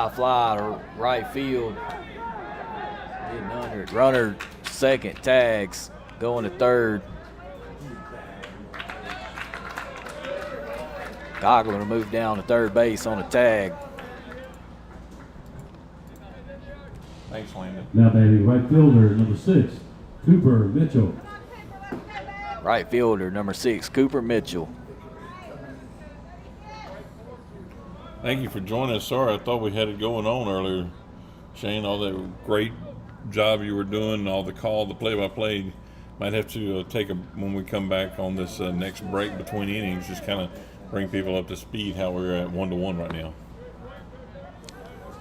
High fly to right field. Getting under it. Runner second, tags. Going to third. Coughlin will move down to third base on a tag. Thanks, Landon. Now batting right fielder, number 6, Cooper Mitchell. Right fielder, number 6, Cooper Mitchell. Thank you for joining us. Sorry, I thought we had it going on earlier. Shane, all that great job you were doing, all the play-by-play. Might have to take when we come back on this next break between innings, just kind of bring people up to speed how we're at 1-1 right now.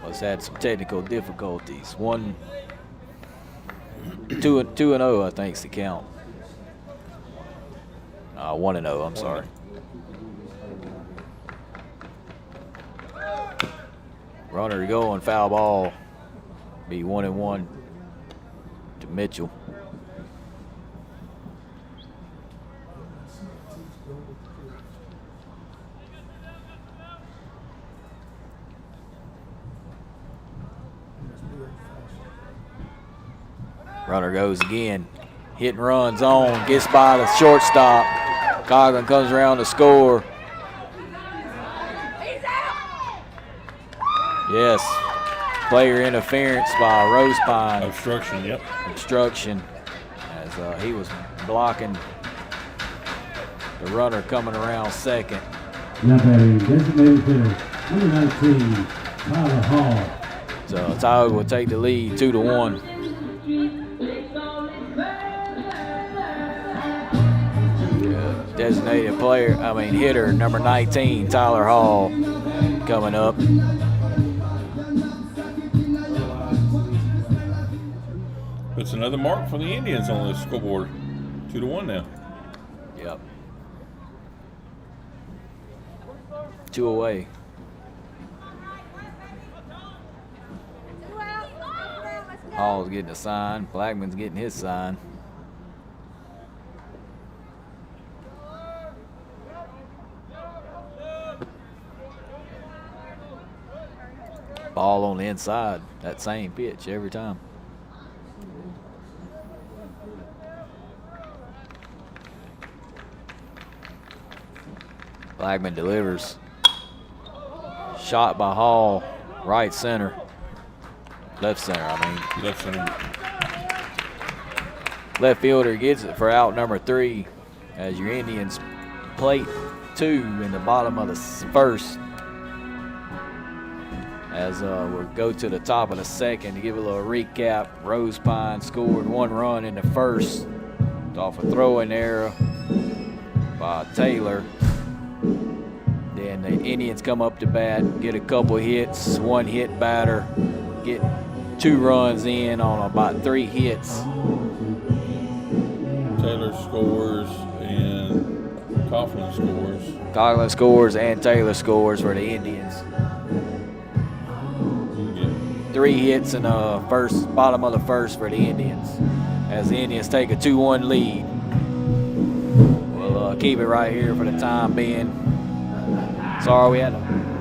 Let's had some technical difficulties. 2-0, I think, is the count. 1-0, I'm sorry. Runner going, foul ball. Be 1-1 to Mitchell. Runner goes again. Hit and runs on. Gets by the shortstop. Coughlin comes around to score. Yes. Player interference by Rosepine. Obstruction, yep. Obstruction. As he was blocking the runner coming around second. Now batting designated hitter, number 19, Tyler Hall. So Tioga will take the lead 2-1. Designated hitter, number 19, Tyler Hall, coming up. Puts another mark for the Indians on the scoreboard. 2-1 now. Yep. 2 away. Hall's getting a sign. Blackman's getting his sign. Ball on the inside, that same pitch every time. Blackman delivers. Shot by Hall, right center. Left center, Left center. Left fielder gets it for out number 3 as your Indians plate 2 in the bottom of the first. As we'll go to the top of the second to give a little recap. Rosepine scored 1 run in the first off a throwing error by Taylor. Then the Indians come up to bat, get a couple hits, 1 hit batter, get 2 runs in on about 3 hits. Taylor scores and Coughlin scores. Coughlin scores and Taylor scores for the Indians. 3 hits in the bottom of the first for the Indians as the Indians take a 2-1 lead. We'll keep it right here for the time being. Sorry, we had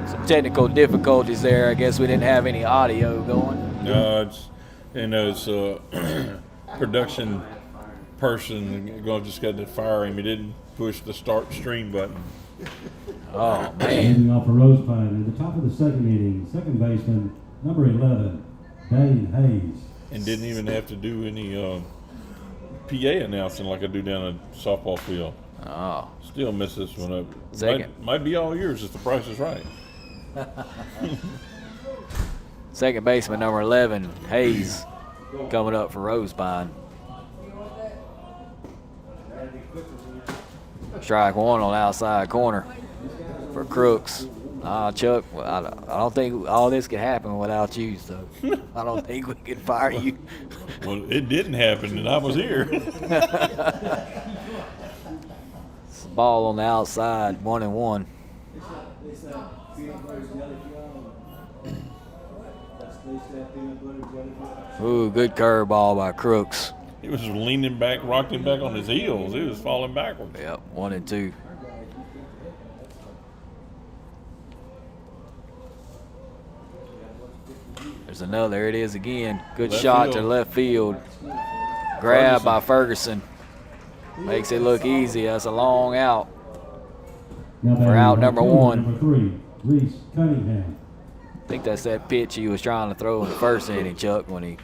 some technical difficulties there. I guess we didn't have any audio going. No, it's production person just got to fire him. He didn't push the start stream button. Oh, man. Leading off for Rosepine in the top of the second inning, second baseman, number 11, Dane Hayes. And didn't even have to do any PA announcing like I do down at softball field. Oh. Still miss this one up. Second. Might be all yours if the price is right. Second baseman, number 11, Hayes, coming up for Rosepine. Strike 1 on the outside corner for Crooks. Chuck, I don't think all this could happen without you, so I don't think we can fire you. Well, it didn't happen, and I was here. Ball on the outside, 1-1. Ooh, good curveball by Crooks. He was leaning back, rocking back on his heels. He was falling backwards. Yep, 1-2. There's another. There it is again. Good Left shot field. to left field. Grab by Ferguson. Makes it look easy. That's a long out. Now For out number one. Number 3, Reese Cunningham. I think that's that pitch he was trying to throw in the first inning, Chuck, when he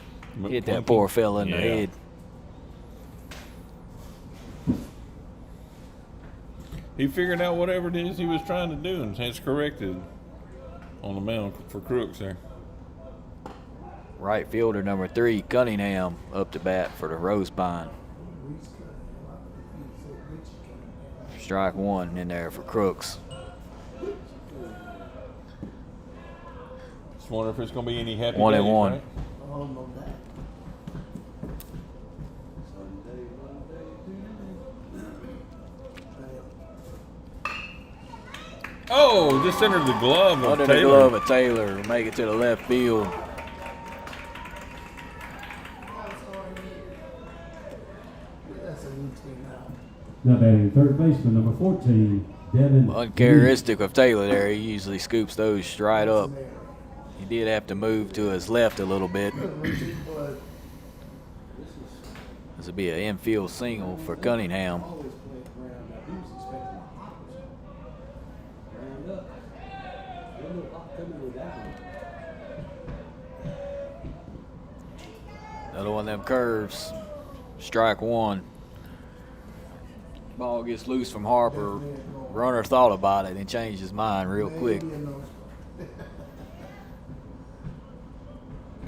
hit that poor fella in the head. He figured out whatever it is he was trying to do and has corrected on the mound for Crooks there. Right fielder number 3, Cunningham, up to bat for the Rosepine. Strike 1 in there for Crooks. Just wonder if it's going to be any happy 1-1. days, right? Oh, just under the glove of Under Taylor. the glove of Taylor, make it to the left field. Now batting third baseman, number 14, Devin. Uncharacteristic of Taylor there, he usually scoops those straight up. He did have to move to his left a little bit. This will be an infield single for Cunningham. Another one of them curves. Strike 1. Ball gets loose from Harper. Runner thought about it and changed his mind real quick.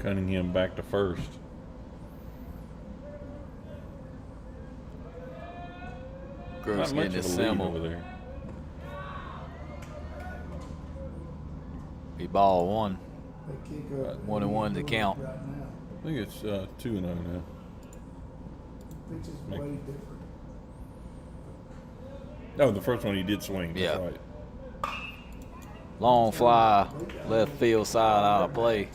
Cunningham back to first. Crooks Not much getting of his a lead symbol. over there. Be ball 1. 1-1 to count. I think it's 2-0 now. No, the first one he did swing. That's Yeah. right. Long fly, left field side out of play.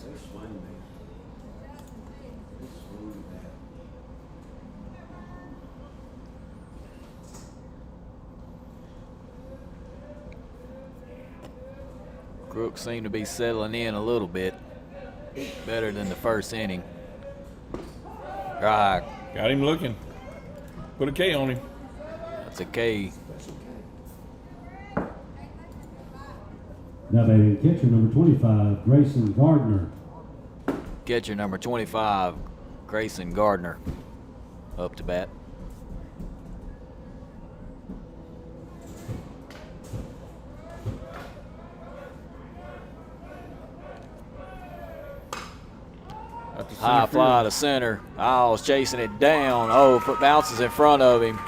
Crooks seem to be settling in a little bit. Better than the first inning. Right, Got him looking. Put a K on him. that's a K. Now batting catcher, number 25, Grayson Gardner. Catcher number 25, Grayson Gardner, up to bat. Out to High center fly field. to center. Isles chasing it down. Oh, bounces in front of him.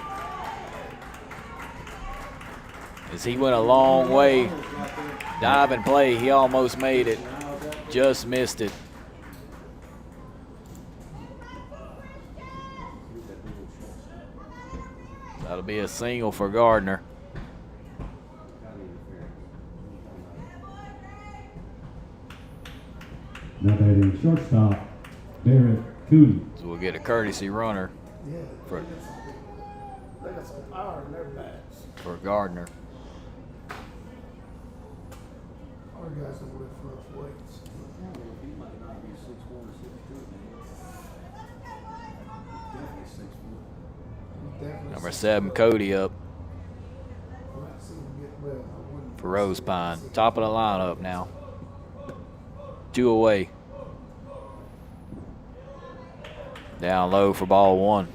As he went a long way. Diving play. He almost made it. Just missed it. That'll be a single for Gardner. Now batting shortstop, Barrett Cooney. So we'll get a courtesy runner for Gardner. Our guys that lift rough weights. Number 7, Cody up for Rosepine. Top of the lineup now. 2 away. Down low for ball 1.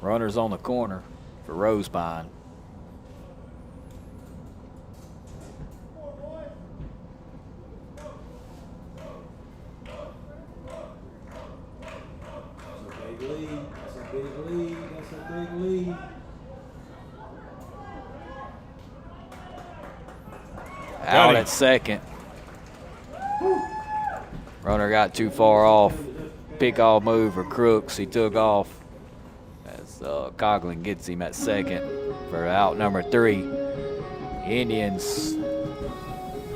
Runners on the corner for Rosepine. Out him. at second. Runner got too far off. Pick-off move for Crooks. He took off as Coughlin gets him at second for out number 3. Indians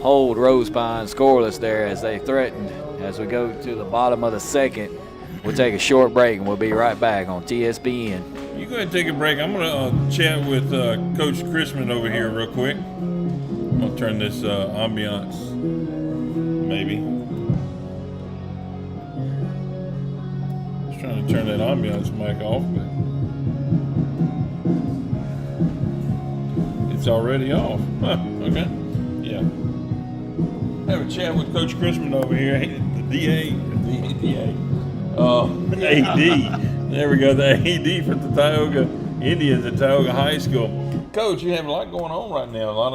hold Rosepine scoreless there as they threatened. As we go to the bottom of the second, we'll take a short break and we'll be right back on TSPN. You go ahead and take a break. I'm going to chat with Coach Chrisman over here real quick. I'm going to turn this ambiance, maybe. trying to turn that ambiance mic off, but it's already off. Huh, okay. Yeah. Have a chat with Coach Chrisman over here, the AD. There we go, the AD for the Tioga Indians at Tioga High School. Coach, you have a lot going on right now. A lot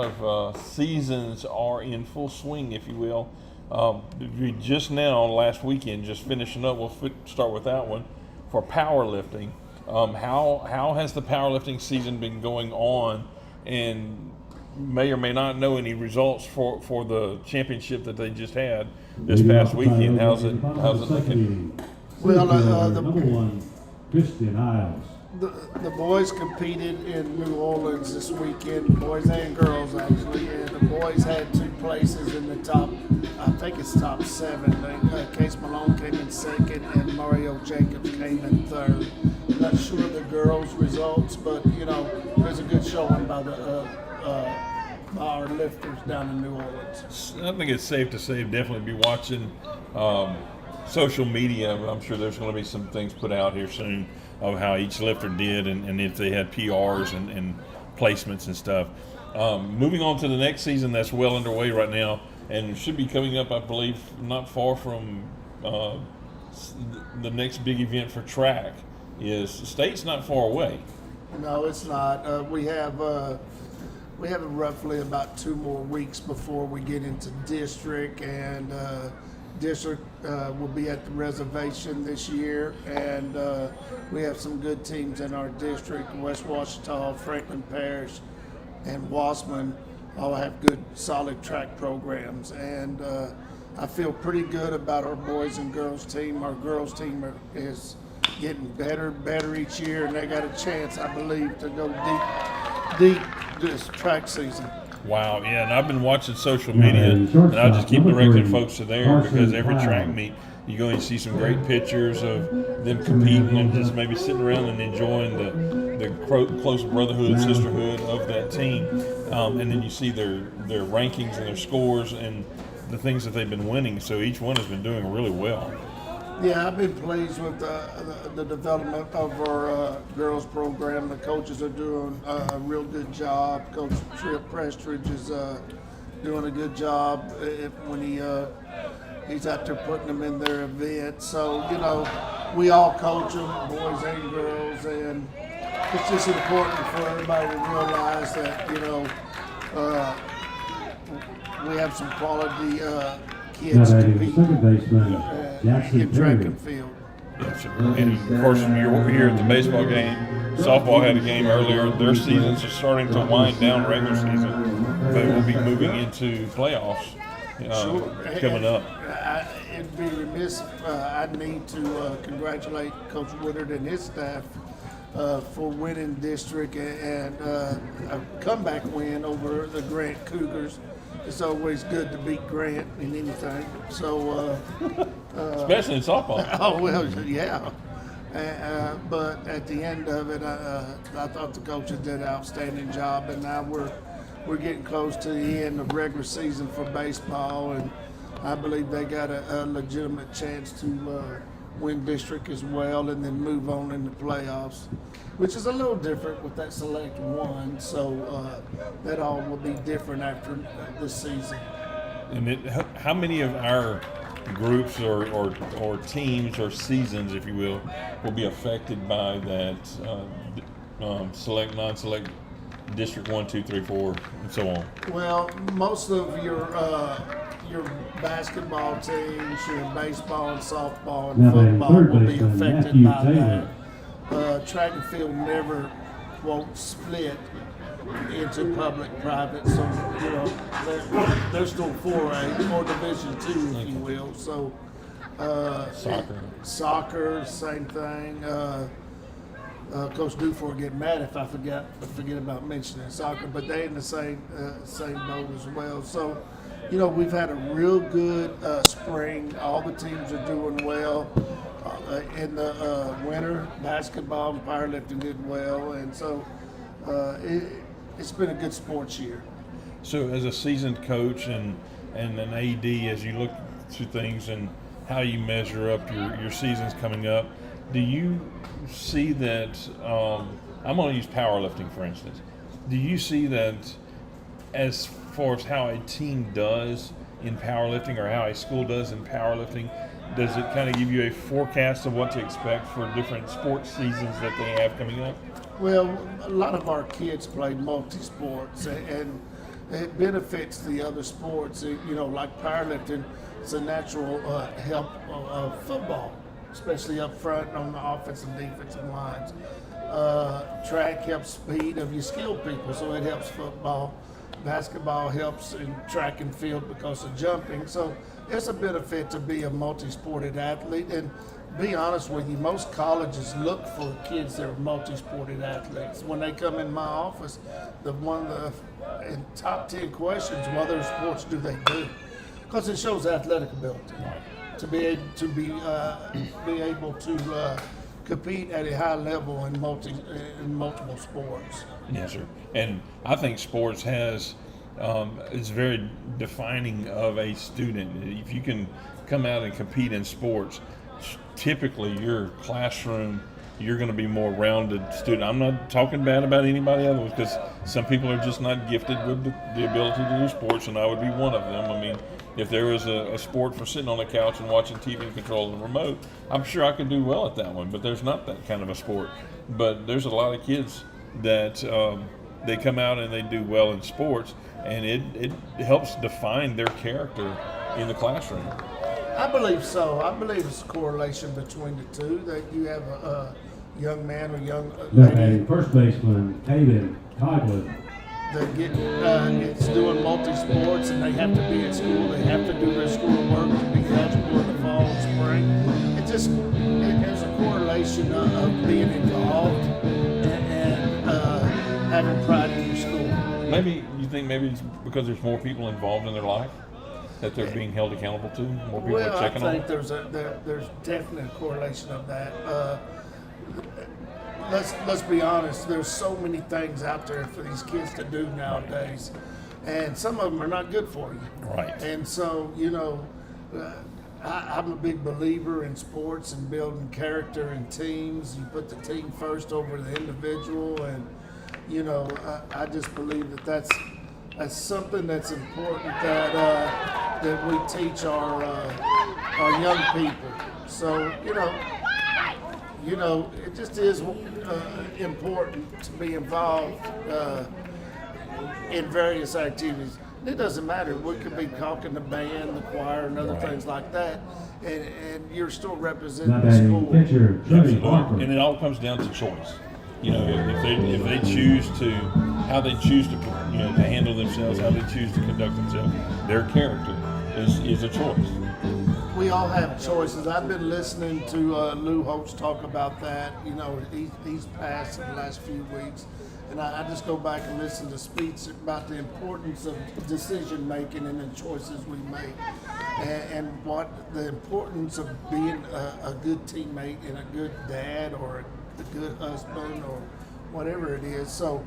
of seasons are in full swing, if you will. We just now, last weekend, just finishing up. We'll start with that one for powerlifting. How has the powerlifting season been going on? And may or may not know any results for the championship that they just had this past weekend. How's it looking? Well, number one, Christian Isles. The boys competed in New Orleans this weekend, boys and girls actually, and the boys had 2 places in the top, I think it's top 7. Case Malone came in 2nd and Mario Jacobs came in 3rd. Not sure of the girls' results, but you know, there's a good showing by our lifters down in New Orleans. I think it's safe to say definitely be watching social media. I'm sure there's going to be some things put out here soon of how each lifter did and if they had PRs and placements and stuff. Moving on to the next season that's well underway right now and should be coming up, I believe, not far from the next big event for track. Is state's not far away. No, it's not. We have roughly about 2 more weeks before we get into district, and district will be at the reservation this year, and we have some good teams in our district. West Ouachita, Franklin Parish, and Wasman all have good, solid track programs, and I feel pretty good about our boys and girls team. Our girls team is getting better each year, and they got a chance, I believe, to go deep this track season. Wow, yeah, and I've been watching social media, and I just keep directing folks to there because every track meet, you go and see some great pictures of them competing and just maybe sitting around and enjoying the close brotherhood, sisterhood of that team. And then you see their rankings and their scores and the things that they've been winning. So each one has been doing really well. Yeah, I've been pleased with the development of our girls program. The coaches are doing a real good job. Coach Tripp Prestridge is doing a good job when he's out there putting them in their events. So, you know, we all coach them, boys and girls, and it's just important for everybody to realize that, you know, we have some quality kids competing in track and field. And of course, you're here at the baseball game. Softball had a game earlier. Their seasons are starting to wind down regular season, but we'll be moving into playoffs coming up. It'd be remiss. I need to congratulate Coach Woodard and his staff for winning district and a comeback win over the Grant Cougars. It's always good to beat Grant in anything. So, especially in softball. Oh well, yeah. But at the end of it, I thought the coaches did an outstanding job, and now we're getting close to the end of regular season for baseball, and I believe they got a legitimate chance to win district as well, and then move on in the playoffs, which is a little different with that select one. So that all will be different after this season. And how many of our groups or teams or seasons, if you will be affected by that select, non-select, District 1, 2, 3, 4, and so on? Well, most of your basketball teams, your baseball and softball and football will be affected by that. Track and field never won't split into public-private, so you know they're still 4A or Division 2, if you will. So soccer, same thing. Coach Dufour get mad if I forget about mentioning soccer, but they in the same boat as well. So, you know, we've had a real good spring. All the teams are doing well. In the winter, basketball and powerlifting did well, and so it's been a good sports year. So, as a seasoned coach and an AD, as you look to things, and how you measure up your seasons coming up. Do you see that, I'm going to use powerlifting for instance, do you see that as far as how a team does in powerlifting or how a school does in powerlifting, does it kind of give you a forecast of what to expect for different sports seasons that they have coming up? Well, a lot of our kids play multi-sports, and it benefits the other sports. You know, like powerlifting, it's a natural help of football, especially up front on the offensive and defensive lines. Track helps speed of your skilled people, so it helps football. Basketball helps in track and field because of jumping. So it's a benefit to be a multi-sported athlete. And be honest with you, most colleges look for kids that are multi-sported athletes. When they come in my office, one of the top 10 questions, what other sports do they do? Because it shows athletic ability. To be able to compete at a high level in multiple sports. Yes, sir. And I think sports has is very defining of a student. If you can come out and compete in sports, typically your classroom, you're going to be more rounded student. I'm not talking bad about anybody else because some people are just not gifted with the ability to do sports, and I would be one of them. I mean, if there was a sport for sitting on the couch and watching TV and controlling the remote, I'm sure I could do well at that one, but there's not that kind of a sport. But there's a lot of kids that they come out and they do well in sports, and it helps define their character in the classroom. I believe so. I believe it's a correlation between the two, that you have a young man or young lady Okay, first baseman, Hayden Coughlin. that it's doing multi-sports, and they have to be at school. They have to do their schoolwork to be eligible in the fall and spring. There's a correlation of being involved and having pride in your school. Maybe you think maybe it's because there's more people involved in their life that they're being held accountable to. More people are checking I on. think there's definitely a correlation of that. Let's be honest. There's so many things out there for these kids to do nowadays, and some of them are not good for you. Right. And so, you know, I'm a big believer in sports and building character and teams. You put the team first over the individual, and you know, I just believe that's something that's important that we teach our young people. So you know, it just is important to be involved in various activities. It doesn't matter. We could be talking the band, the choir, and other things like that, and you're still representing the school. Pitcher, Jody Barker. And it all comes down to choice. You know, if they choose to, how they choose to, you know, to handle themselves, how they choose to conduct themselves, their character is a choice. We all have choices. I've been listening to Lou Holtz talk about that. You know, he's passed in the last few weeks. And I just go back and listen to speeches about the importance of decision making and the choices we make, and what the importance of being a good teammate and a good dad or a good husband or whatever it is. So,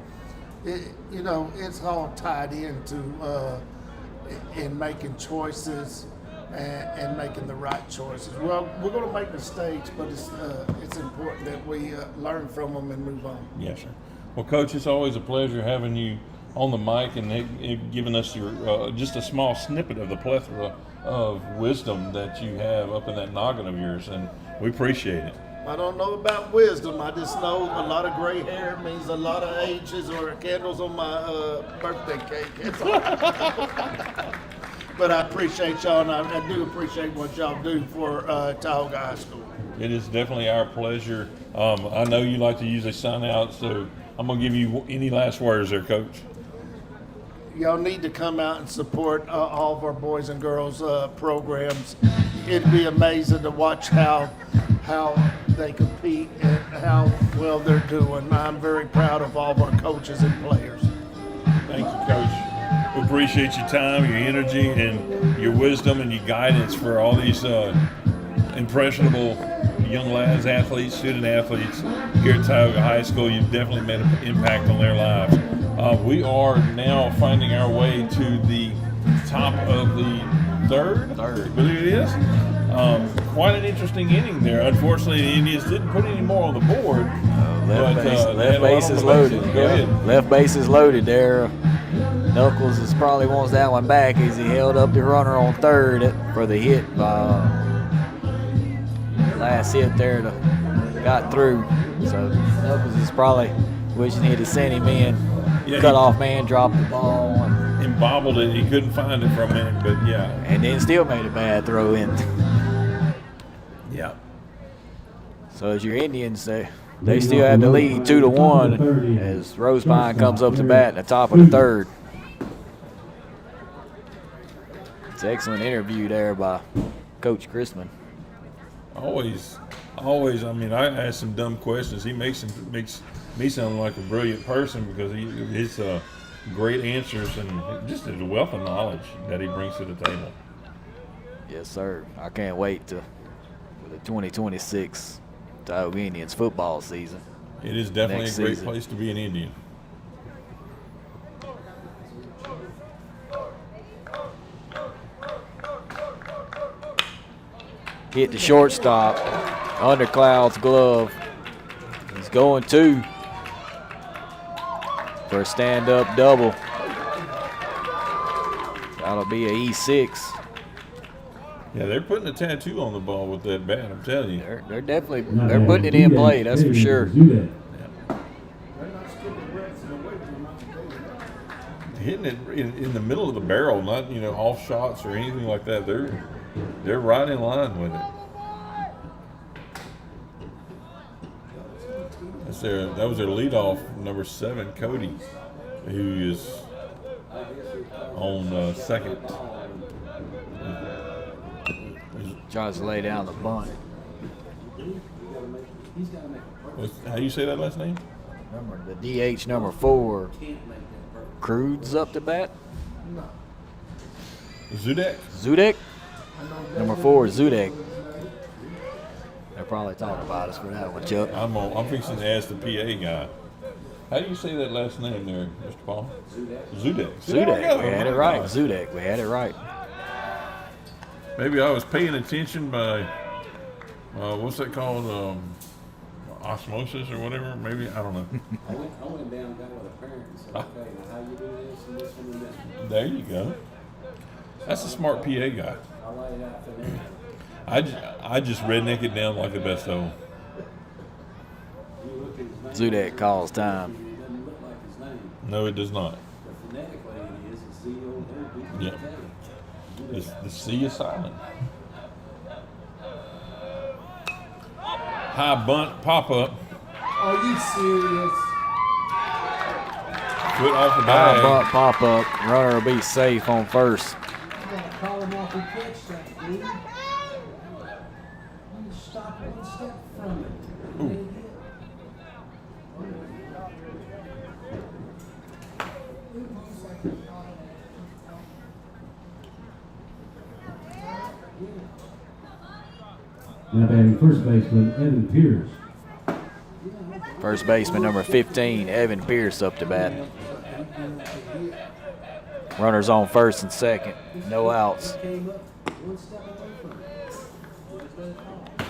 you know, it's all tied into in making choices and making the right choices. Well, we're going to make mistakes, but it's important that we learn from them and move on. Yes, sir. Well, Coach, it's always a pleasure having you on the mic and giving us your just a small snippet of the plethora of wisdom that you have up in that noggin of yours, and we appreciate it. I don't know about wisdom. I just know a lot of gray hair means a lot of ages or candles on my birthday cake. That's all. But I appreciate y'all, and I do appreciate what y'all do for Tioga High School. It is definitely our pleasure. I know you like to usually sign out, so I'm going to give you any last words there, Coach. Y'all need to come out and support all of our boys and girls programs. It'd be amazing to watch how they compete and how well they're doing. I'm very proud of all of our coaches and players. Thank you, Coach. We appreciate your time, your energy, and your wisdom and your guidance for all these impressionable young lads, athletes, student athletes here at Tioga High School. You've definitely made an impact on their lives. We are now finding our way to the top of the third, I believe it is. Quite an interesting inning there. Unfortunately, the Indians didn't put any more on the board. Left Left base is loaded. Go ahead. Left base is loaded there. Knuckles is probably wants that one back as he held up the runner on third for the hit. Last hit there got through. So Knuckles is probably wishing he'd have sent him in. Yeah, Cut off man dropped the ball And bobbled it. He couldn't find it for a minute, but yeah. and then still made a bad throw in. Yeah. So as your Indians, they still have the lead 2-1 as Rosepine comes up to bat in the top of the third. It's an excellent interview there by Coach Chrisman. Always. I mean, I ask some dumb questions. He makes me sound like a brilliant person because his great answers and just his wealth of knowledge that he brings to the table. Yes, sir. I can't wait for the 2026 Tioga Indians football season. It is definitely Next a great season. place to be an Indian. Hit the shortstop, under Cloud's glove. He's going to for a stand-up double. That'll be a E6. Yeah, they're putting a tattoo on the ball with that bat, I'm telling you. They're definitely putting it in play. That's for sure. Hitting it in the middle of the barrel, not off shots or anything like that. They're right in line with it. That was their leadoff, number 7, Cody, who is on second. Tries to lay down the bunt. How do you say that last name? Remember the DH number 4, Crude's up to bat. Zudek. Number 4 is Zudek. They're probably talking about us for that one, Chuck. I'm fixing to ask the PA guy. How do you say that last name there, Mr. Paul? Zudek. Zudek. We had it right. Zudek. We had it right. Maybe I was paying attention by, what's that called? Osmosis or whatever? Maybe, I don't know. I went down and got with a parent and said, okay, now how you do this and this and this. There you go. That's a smart PA guy. I laid out for them. I just redneck it down like the best of them. Zudek calls time. It doesn't look like his name, No, it does not. but phonetically it is. It's Z-O-O-D-E-K. Yeah. The C is silent. High bunt, pop up, Are you serious? foot off the High bag. bunt, pop up. Runner will be safe on first. You gotta call him off and catch that, dude. You stop one step from it. Ooh. Now batting first baseman Evan Pierce. First baseman number 15, Evan Pierce up to bat. Runners on first and second. No outs. Came up one step away from it.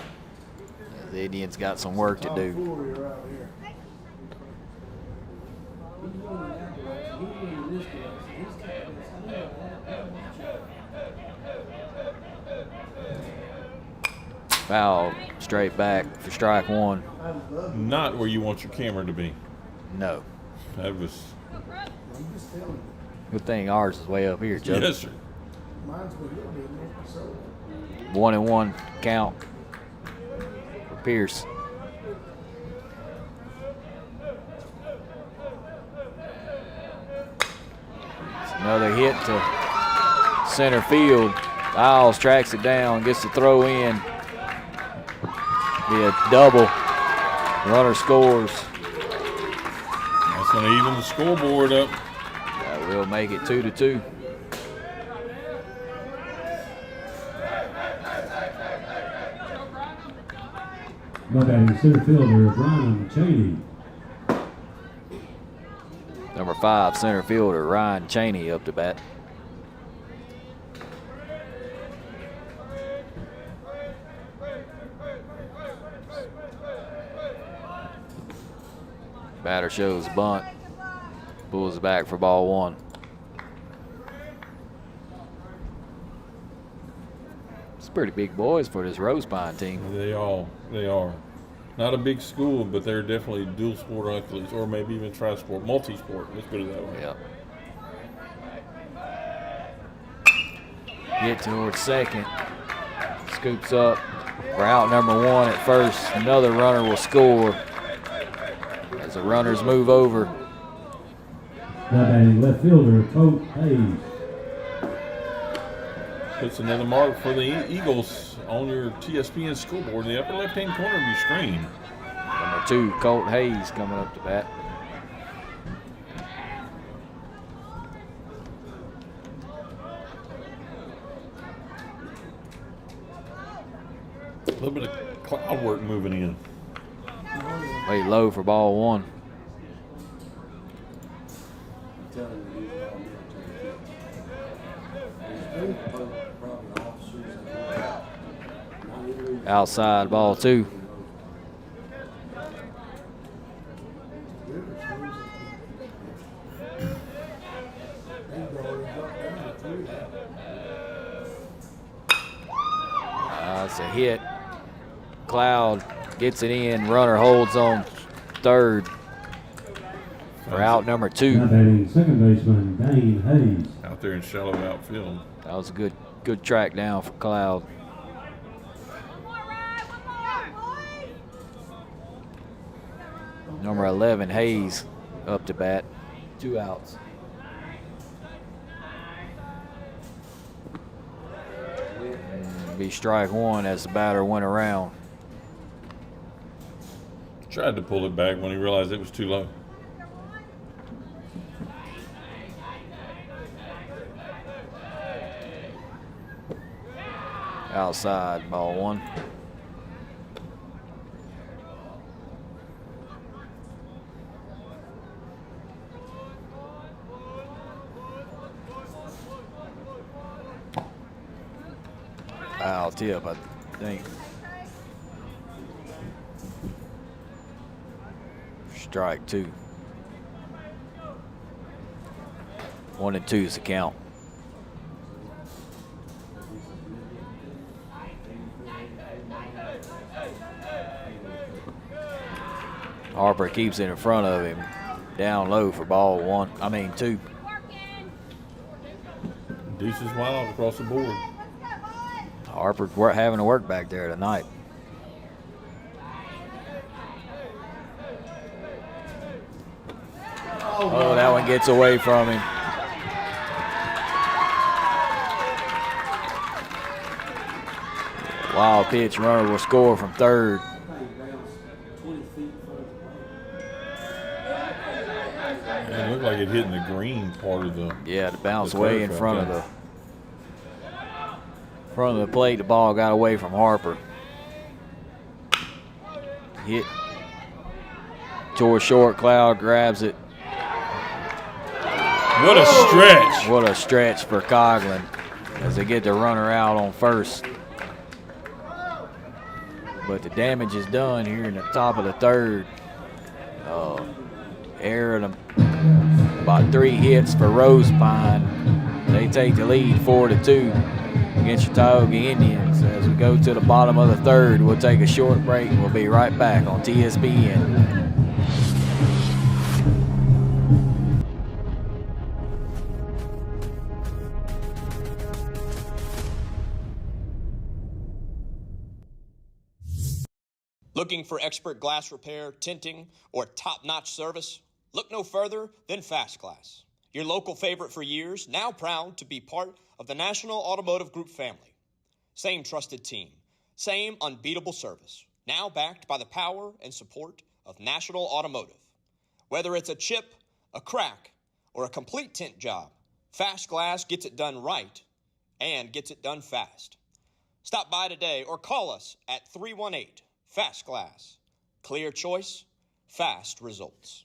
The Indians got some work to do. Warrior out here. He's going in that direction. He's going in this direction. He's taking this. I know that. Foul straight back for strike one. Not where you want your camera to be. No. That was, Good thing ours is way up here, Chuck. yes, sir. Mine's with you, isn't it? So 1-1 count for Pierce. It's another hit to center field. Isles tracks it down, gets the throw in. Be a double. Runner scores. That's going to even the scoreboard up. That will make it 2-2. Now batting center fielder Ryan Cheney. Number 5, center fielder Ryan Cheney up to bat. Batter shows bunt. Pulls back for ball one. It's pretty big boys for this Rosepine team. They are. Not a big school, but they're definitely dual sport athletes, or maybe even tri-sport, multi-sport. Let's put it that way. Yep. Get towards second. Scoops up for out number one at first. Another runner will score as the runners move over. Now batting left fielder, Colt Hayes. Puts another mark for the Eagles on your TSPN scoreboard in the upper left-hand corner of your screen. Number 2, Colt Hayes coming up to bat. A little bit of cloud work moving in. Way low for ball one. Telling you these are all military kids. There's probably officers and Outside ball 2. It's a hit. Cloud gets it in. Runner holds on third for out number 2. Now batting second baseman, Dane Hayes. Out there in shallow outfield. That was a good track down for Cloud. Number 11, Hayes, up to bat. 2 outs. Be strike one as the batter went around. Tried to pull it back when he realized it was too low. Outside, ball 1. Foul tip, I think. Strike 2. 1 and 2 is the count. Harper keeps it in front of him. Down low for ball 2. Deuces wild across the board. Harper having to work back there tonight. Oh, that one gets away from him. Wild pitch, runner will score from third. It looked like it hit in the green part of the. Yeah, the bounce the way turf in front out of there. the plate. The ball got away from Harper. Hit towards short. Cloud grabs it. What a stretch! What a stretch for Coughlin as they get the runner out on first. But the damage is done here in the top of the third. Error and about 3 hits for Rosepine. They take the lead 4-2 against your Tioga Indians. As we go to the bottom of the third, we'll take a short break and we'll be right back on TSPN. Looking for expert glass repair, tinting, or top-notch service? Look no further than Fast Glass. Your local favorite for years, now proud to be part of the National Automotive Group family. Same trusted team, same unbeatable service, now backed by the power and support of National Automotive. Whether it's a chip, a crack, or a complete tint job, Fast Glass gets it done right and gets it done fast. Stop by today or call us at 318 Fast Glass. Clear choice, fast results.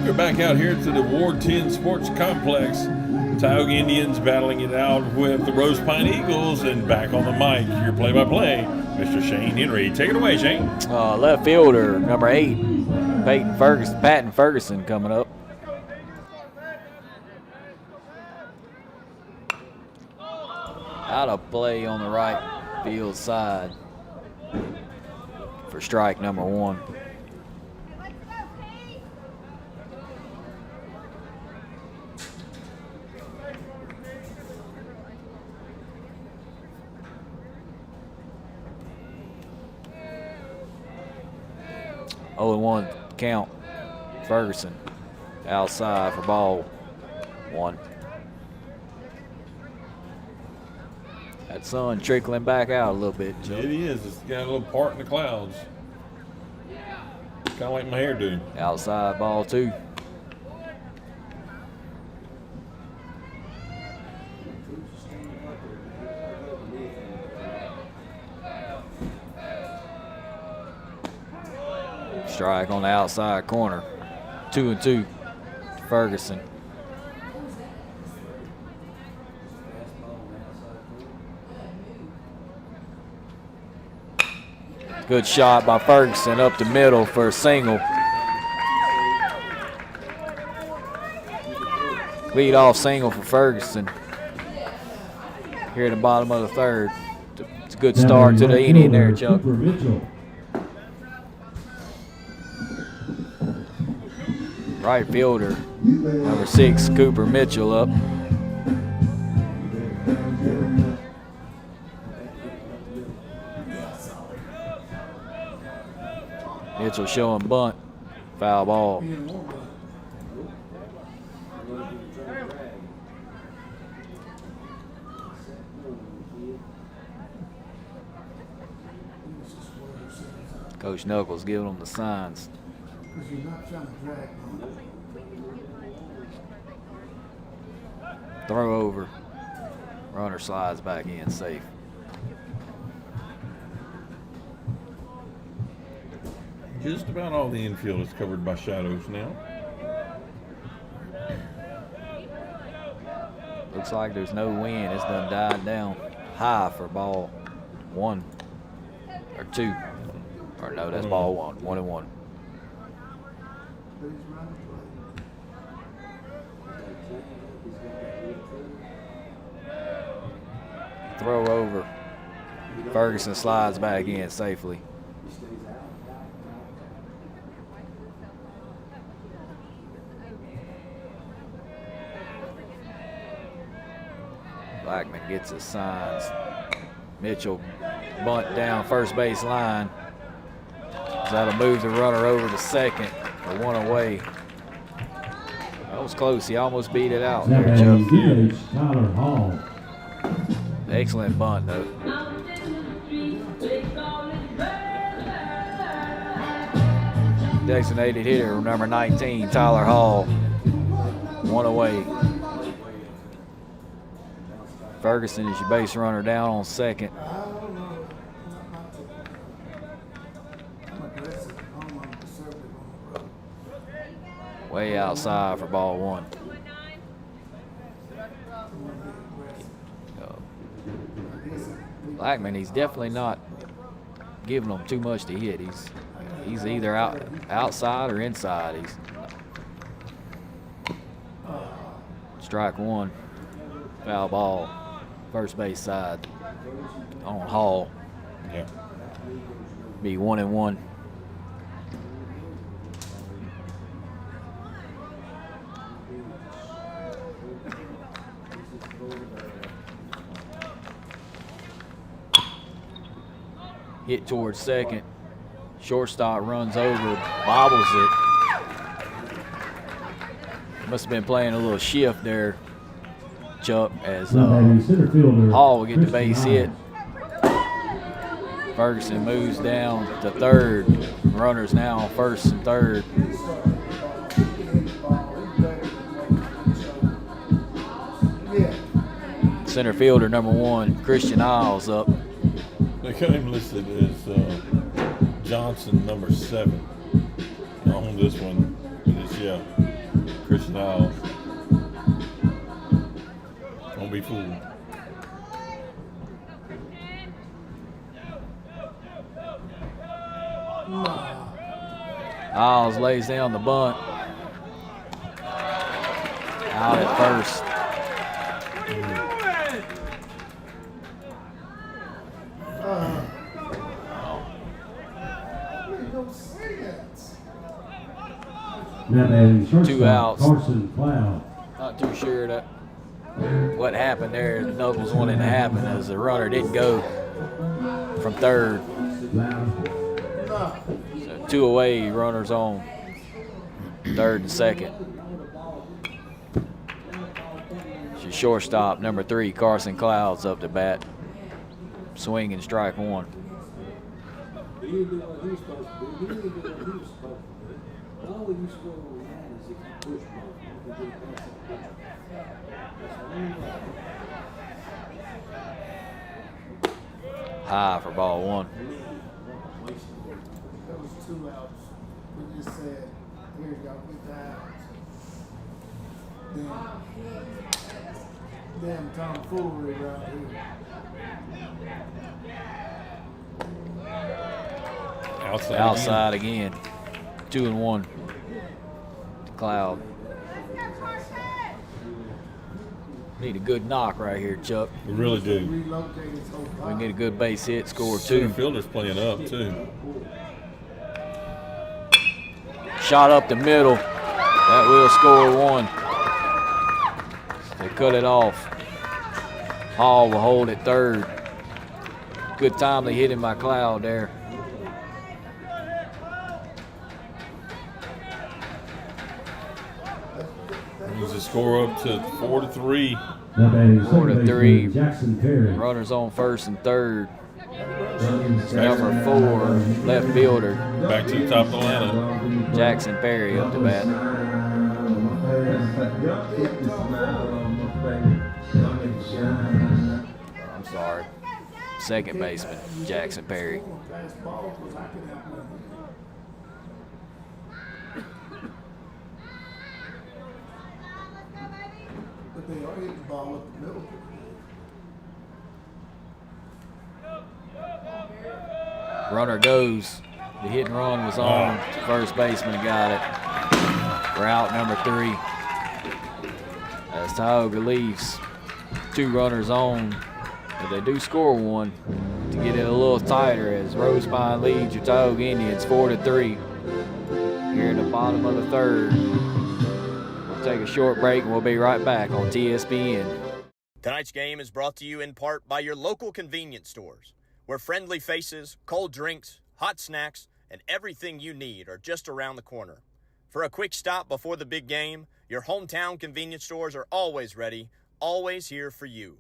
We're back out here to the Ward 10 Sports Complex. Tioga Indians battling it out with the Rosepine Eagles, and back on the mic, your play-by-play, Mr. Shane Henry. Take it away, Shane. Left fielder, number 8, Patton Ferguson coming up. Out of play on the right field side for strike number 1. Oh, 1 count. Ferguson outside for ball 1. That sun trickling back out a little bit, Joe. It is. It's got a little part in the clouds. Kind of like my hair do. Outside ball 2. Strike on the outside corner. 2-2. Ferguson. Good shot by Ferguson up the middle for a single. Lead off single for Ferguson. Here at the bottom of the 3rd. It's a good start to the inning there, Chuck. Cooper Mitchell. Right fielder, number 6, Cooper Mitchell up. Mitchell showing bunt, foul ball. Coach Knuckles giving them the signs. Because you're not trying to drag them. Throw over. Runner slides back in safe. Just about all the infield is covered by shadows now. Looks like there's no wind. It's done died down. High for ball 1 or 2. Or no, that's ball 1. 1-1. Throw over. Ferguson slides back in safely. Blackman gets his signs. Mitchell bunt down first base line. That'll move the runner over to second for 1 away. That was close. He almost beat it out there, Joe. DH Tyler Hall. Excellent bunt, though. Designated hitter, number 19, Tyler Hall. 1 away. Ferguson is your base runner down on second. Way outside for ball 1. Blackman, he's definitely not giving them too much to hit. He's either outside or inside. He's strike 1, foul ball, first base side on Hall. Yeah. Be 1-1. Hit towards second. Shortstop runs over, bobbles it. Must have been playing a little shift there, Chuck, as Center fielder, Hall will get the Christian base hit. Ferguson moves down to third. Runners now on first and third. Center fielder number 1, Christian Isles up. They got him listed as Johnson, number 7. On this one, it's Christian Isles. Don't be fooled. Isles lays down the bunt. Out at first. Now batting shortstop, Two outs. Carson Cloud. Not too sure that what happened there. Knuckles wanted to happen as the runner didn't go from third. So 2 away, runners on third and second. She's shortstop, number 3, Carson Clouds up to bat. Swing and strike 1. He didn't do what he was supposed to do. He didn't do what he was supposed to do. But all you score on that is if you push both. If you get past that pitch. That's all. High for ball 1. That was 2 outs. We just said, here, y'all get the outs. Damn tomfoolery right here. Outside again. 2-1. Cloud. Need a good knock right here, Chuck. We really do. Relocate his whole We can get a good base hit, score 2. Center fielder's playing up too. Shot up the middle. That will score 1. They cut it off. Hall will hold at third. Good time they hit him by Cloud there. Moves the score up to 4-3. Now batting 4 to second 3. baseman, Jackson Perry. Runners on first and third. Jackson Number 4, left fielder, Back to the top of the lineup. Jackson Perry up to bat. I'm sorry. Second baseman, Jackson Perry. fast ball because I could have one. But they are hitting the ball up the middle. Runner goes. The hit and run was on. First baseman got it. For out number 3. As Tioga leaves, 2 runners on. But they do score 1 to get it a little tighter as Rosepine leads your Tioga Indians 4-3. Here in the bottom of the 3rd. We'll take a short break and we'll be right back on TSPN. Tonight's game is brought to you in part by your local convenience stores, where friendly faces, cold drinks, hot snacks, and everything you need are just around the corner. For a quick stop before the big game, your hometown convenience stores are always ready, always here for you.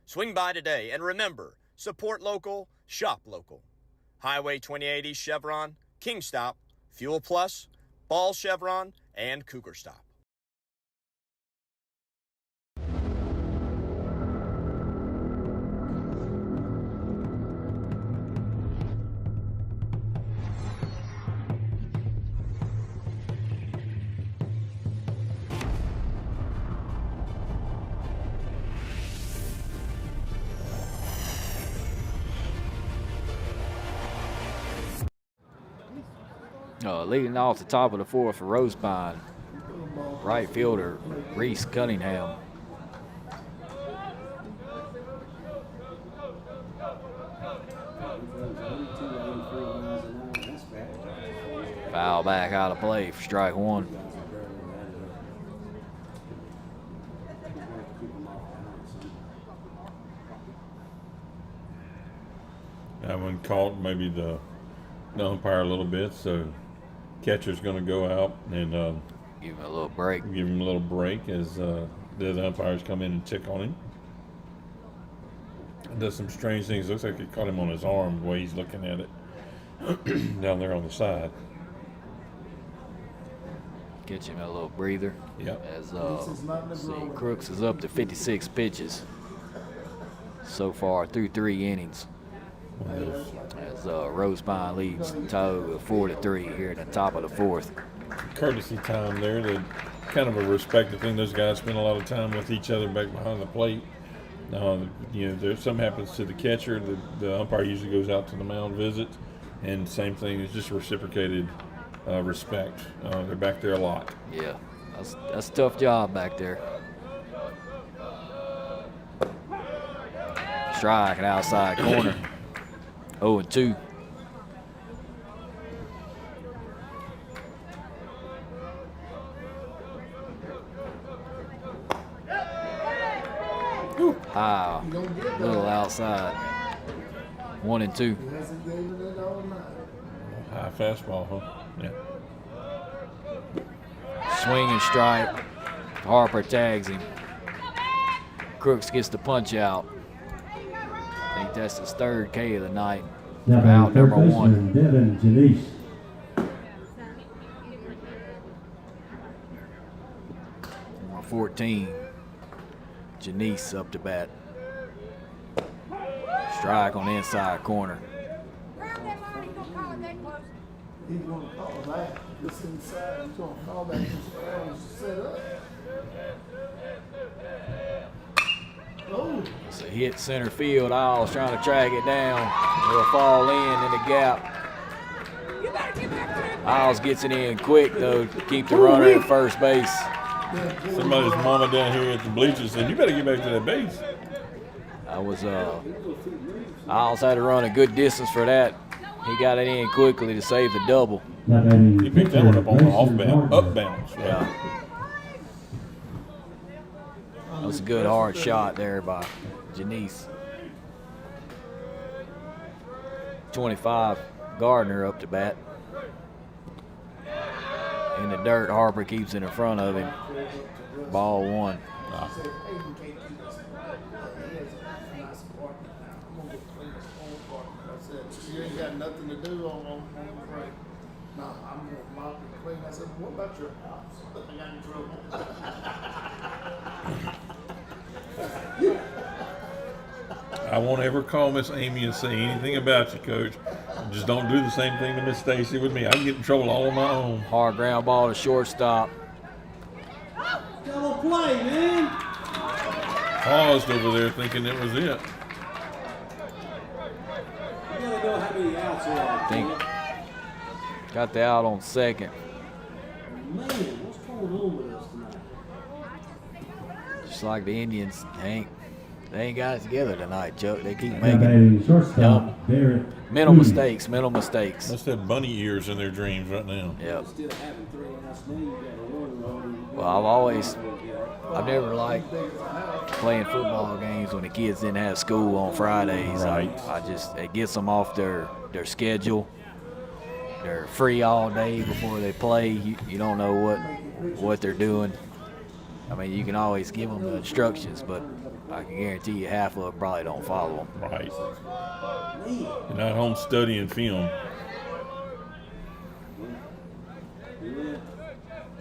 Swing by today and remember, support local, shop local. Highway 2080 Chevron, King Stop, Fuel Plus, Ball Chevron, and Cougar Stop. Leading off the top of the 4th for Rosepine, right fielder Reese Cunningham. Foul back out of play for strike 1. That one caught maybe the umpire a little bit, so catcher's going to go out and Give him a little break. give him a little break as the other umpires come in and check on him. Does some strange things. Looks like it caught him on his arm the way he's looking at it down there on the side. Get him a little breather. Yep. As see, Crooks is up to 56 pitches so far through 3 innings. As Rosepine leads Tioga 4-3 here at the top of the 4th. Courtesy time there. The kind of a respected thing. Those guys spend a lot of time with each other back behind the plate. There's something happens to the catcher, the umpire usually goes out to the mound visit, and same thing is just reciprocated respect. They're back there a lot. Yeah, that's a tough job back there. Strike an outside corner. 0-2. High, little outside. 1-2. High fastball, huh? Yeah. Swing and strike. Harper tags him. Crooks gets the punch out. I think that's his third K of the night. Now Out batting number third one. baseman Devin Janice. Number 14. Janice up to bat. Strike on the inside corner. He's gonna call that. This inside, he's gonna call that. This is set up. Oh. It's a hit center field. Isles trying to track it down. It'll fall in the gap. Isles gets it in quick though to keep the runner at first base. Somebody's mama down here at the bleachers said, "You better get back to that base." I was Isles had to run a good distance for that. He got it in quickly to save the double. Now batting He picked that one up on the pitcher, off bound, Gardner. up bounce. Right? Yeah. That was a good hard shot there by Janice. 25, Gardner up to bat. In the dirt, Harper keeps it in front of him. Ball 1. You ain't got nothing to do on break. No, I'm gonna mop and clean. I said, what about your house? I got in trouble. I won't ever call Miss Amy and say anything about you, Coach. Just don't do the same thing to Miss Stacy with me. I can get in trouble all on my own. Hard ground ball to shortstop. Double play, man. Paused over there thinking it was it. You gotta know how many outs there are. Think got the out on second. Man, what's going on with us tonight? Just like the Indians, they ain't got it together tonight, Chuck. They keep Now making batting shortstop Barrett. mental Moody. mental mistakes. Must have bunny ears in their dreams right now. Yep. Instead of having 3 outs, now you got a run on. Well, I've never liked playing football games when the kids didn't have school on Fridays. Right. It gets them off their schedule. They're free all day before they play. You don't know what they're doing. I mean, you can always give them the instructions, but I can guarantee you half of them probably don't follow them. Right. You're not home studying film.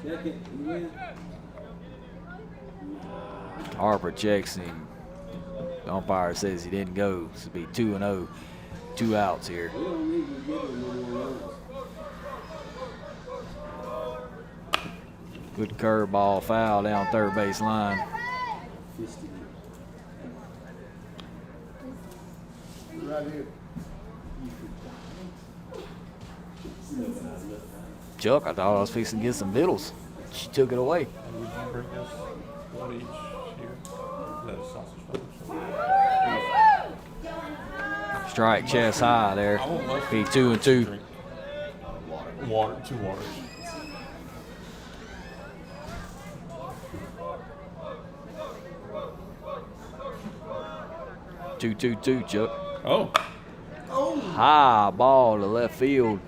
Check it. You win. Harper checks him. The umpire says he didn't go. This will be 2-0. 2 outs here. We don't need to give them no more runs. Good curveball foul down third base line. Right here. Chuck, I thought I was fixing to get some middles. She took it away. Would you bring us one each here? That is sausage fingers. Strike chest high there. Be 2-2. Water, 2 waters. Two, Chuck. Oh, High ball to left field.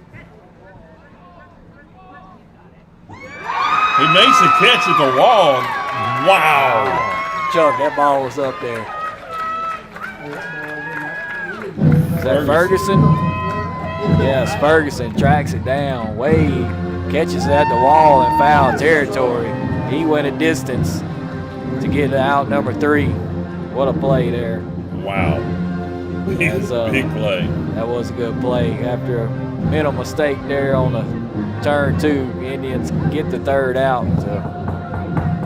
he makes a catch at the wall. Wow. Chuck, that ball was up there. Is that Ferguson? Yes, Ferguson tracks it down. Wade catches it at the wall in foul territory. He went a distance to get to out number 3. What a play there. Wow. Big, That's, big play. That was a good play. After a mental mistake there on the turn 2, Indians get the 3rd out to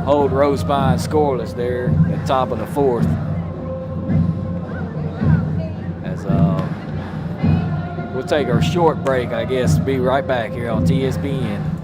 hold Rosepine scoreless there at the top of the 4th. As We'll take our short break, I guess. Be right back here on TSPN.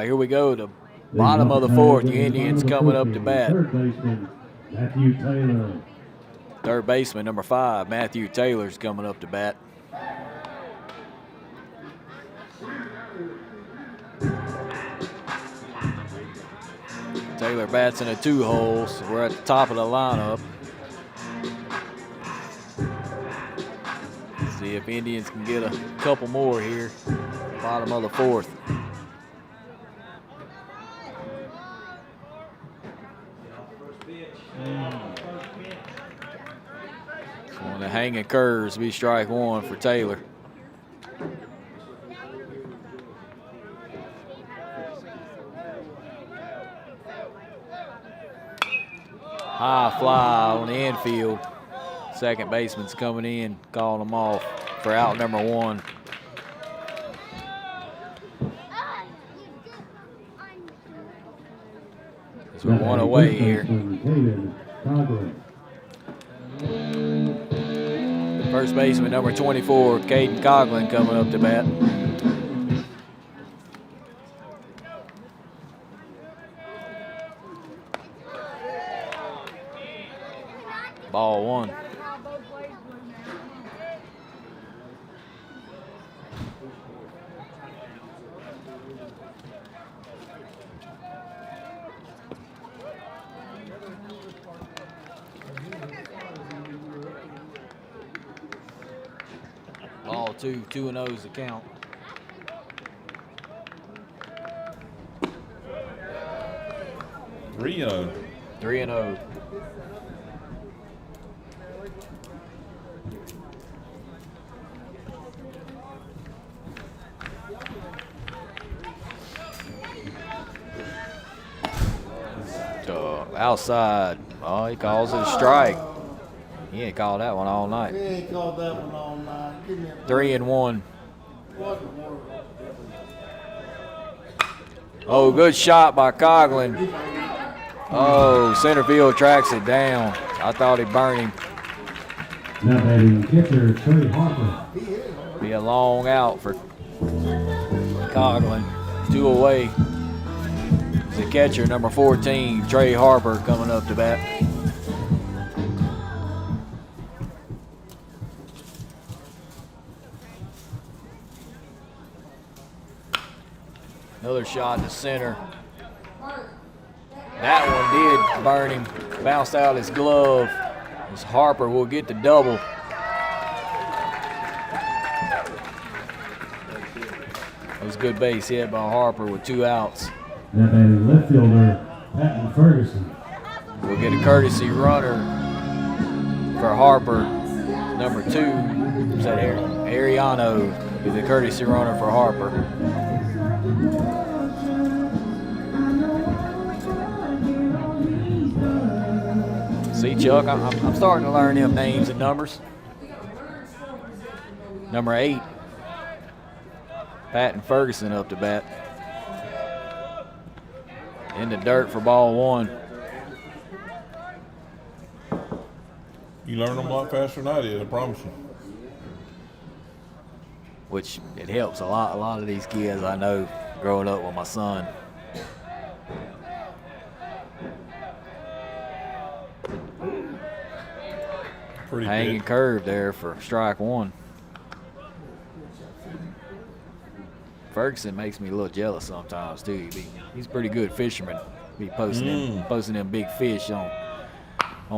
Here we go. The bottom of the fourth. The Indians coming up to bat. Third baseman, Matthew Taylor. Third baseman, number 5, Matthew Taylor's coming up to bat. Taylor bats in a 2-hole, so we're at the top of the lineup. See if Indians can get a couple more here. Bottom of the fourth. On the hanging curves, be strike one for Taylor. High fly on the infield. Second baseman's coming in, calling them off for out number 1. So we're 1 away here. First baseman, number 24, Caden Coughlin, coming up to bat. Ball 1. Ball 2, 2-0's the count. Three 3-0. Outside. Oh, he calls it a strike. He ain't called that one all night. He ain't called that one all night. Give me a 3-1. What in the world? Oh, good shot by Coughlin. Oh, center field tracks it down. I thought he burned him. Now batting catcher Trey Harper. Be a long out for Coughlin. 2 away. The catcher, number 14, Trey Harper, coming up to bat. Another shot in the center. That one did burn him. Bounced out his glove. As Harper will get the double. It was a good base hit by Harper with 2 outs. Now batting left fielder Patton Ferguson. We'll get a courtesy runner for Harper. Number 2, is that Ariano, is the courtesy runner for Harper. See, Chuck, I'm starting to learn them names and numbers. Number 8, Patton Ferguson up to bat. In the dirt for ball 1. You learn them a lot faster than I did, I promise you. Which it helps a lot. A lot of these kids I know growing up with my son. Pretty Hanging good. curve there for strike 1. Ferguson makes me a little jealous sometimes too. He's a pretty good fisherman. Be posting them big fish on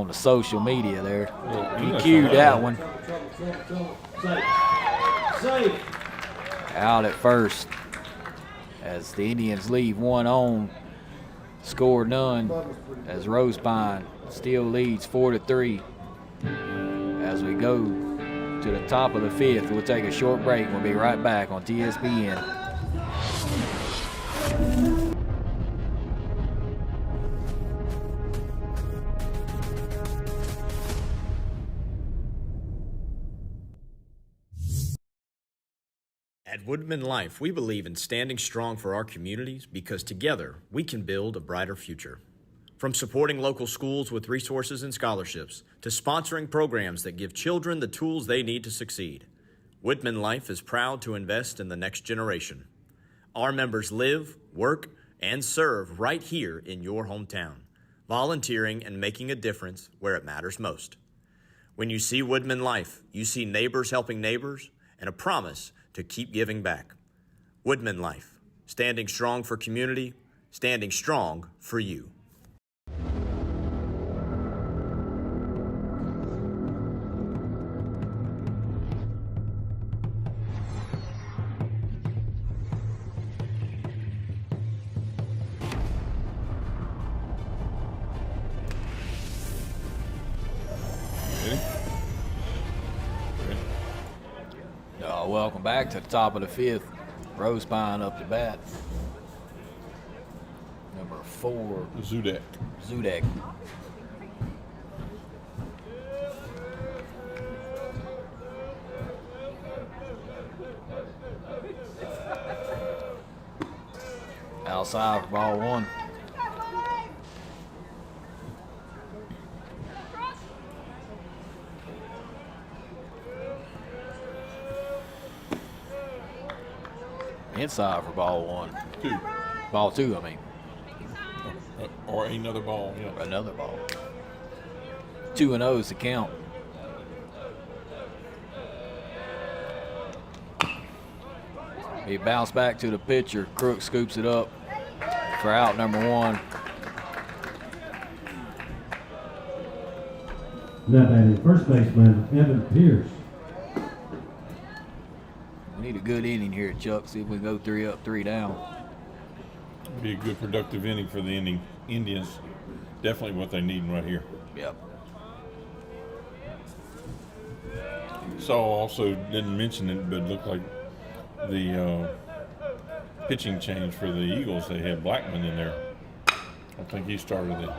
the social media there. He cued that one. Out at first as the Indians leave 1 on. Score none as Rosepine still leads 4-3 as we go to the top of the 5th. We'll take a short break. We'll be right back on TSPN. At Woodman Life, we believe in standing strong for our communities because together we can build a brighter future. From supporting local schools with resources and scholarships to sponsoring programs that give children the tools they need to succeed, Woodman Life is proud to invest in the next generation. Our members live, work, and serve right here in your hometown, volunteering and making a difference where it matters most. When you see Woodman Life, you see neighbors helping neighbors and a promise to keep giving back. Woodman Life, standing strong for community, standing strong for you. Welcome back to the top of the 5th. Rosepine up to bat. Number 4. Zudek. Outside for ball 1. Inside for ball 1. 2. Ball 2, I mean. Or another ball, yeah. Another ball. 2-0 is the count. He bounced back to the pitcher. Crook scoops it up for out number 1. Now batting first baseman Evan Pierce. We need a good inning here, Chuck. See if we can go 3 up, 3 down. Be a good productive inning for the Indians. Definitely what they need right here. Yep. Saw also didn't mention it, but it looked like the pitching change for the Eagles. They had Blackman in there. I think he started the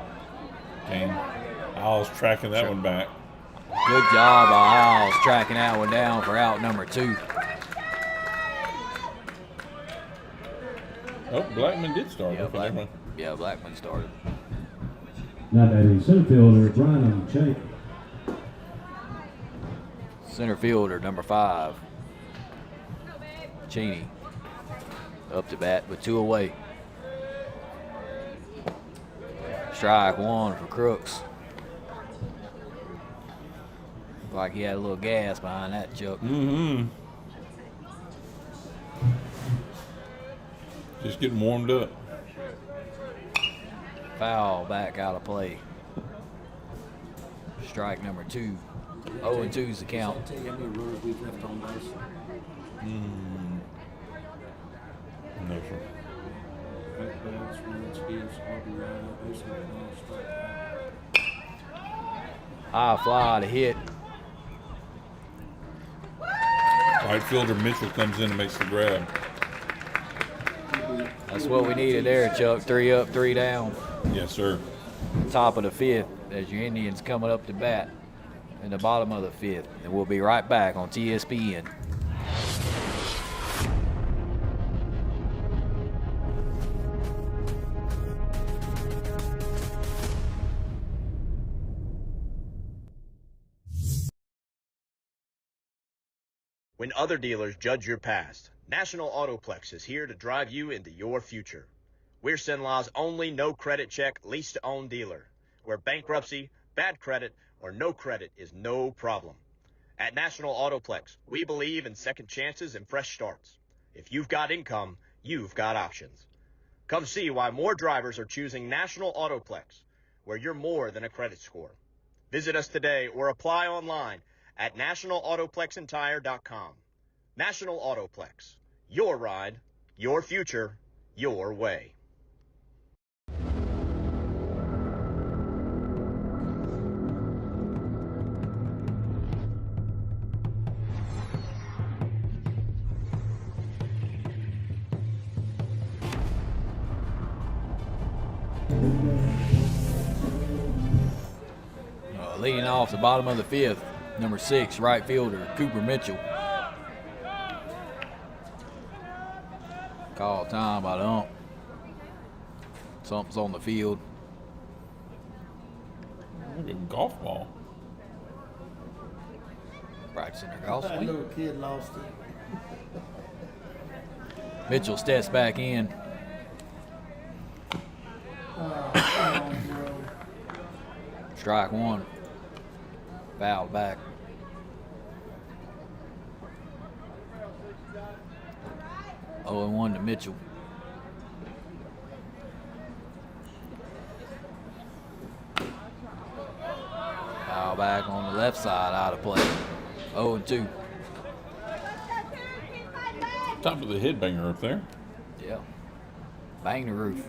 game. I was tracking that one back. Good job by Isles tracking that one down for out number 2. Oh, Blackman did start. Yeah, Okay, never mind. Blackman started. Now batting center fielder Brian Chake. Center fielder number 5. Cheney up to bat with 2 away. Strike 1 for Crooks. Looked like he had a little gas behind that, Chuck. Mm-hmm. Just getting warmed up. Foul back out of play. Strike number 2. 0-2 is the count. I'll tell you how many runners we've left on base. No, sir. Back bats, runs, hits, RBI, base hit, strike. High fly to hit. Right fielder Mitchell comes in and makes the grab. That's what we needed there, Chuck. 3 up, 3 down. Yes, sir. Top of the 5th as your Indians coming up to bat in the bottom of the 5th. And we'll be right back on TSPN. When other dealers judge your past, National Autoplex is here to drive you into your future. We're Cenla's only no-credit check lease-to-own dealer, where bankruptcy, bad credit, or no credit is no problem. At National Autoplex, we believe in second chances and fresh starts. If you've got income, you've got options. Come see why more drivers are choosing National Autoplex, where you're more than a credit score. Visit us today or apply online at nationalautoplexandtire.com. National Autoplex. Your ride, your future, your way. Leading off the bottom of the fifth, number 6, right fielder, Cooper Mitchell. Call time by the ump. Something's on the field. Look at golf ball. Practicing their golf That swing. little kid lost it. Mitchell steps back in. Come on, bro. Strike 1. Foul back. Oh, 0-1 to Mitchell. Foul back on the left side, out of play. 0-2. Top of the headbanger up there. Yeah. Bang the roof.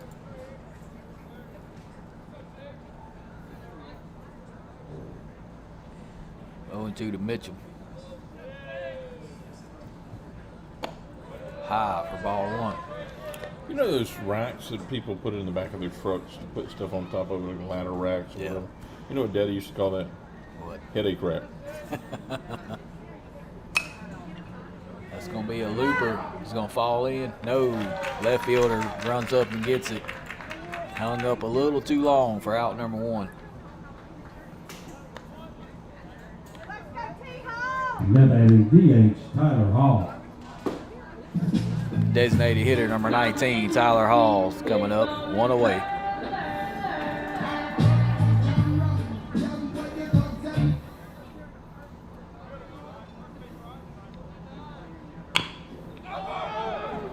Oh, 0-2 to Mitchell. High for ball 1. You know those racks that people put in the back of their trucks to put stuff on top of it, like ladder racks or Yeah. whatever? You know what Daddy used to call that? What? Headache rack. That's going to be a looper. He's going to fall in. No. Left fielder runs up and gets it. Hung up a little too long for out number 1. Net batting DH Tyler Hall. Designated hitter number 19, Tyler Hall's coming up. 1 away.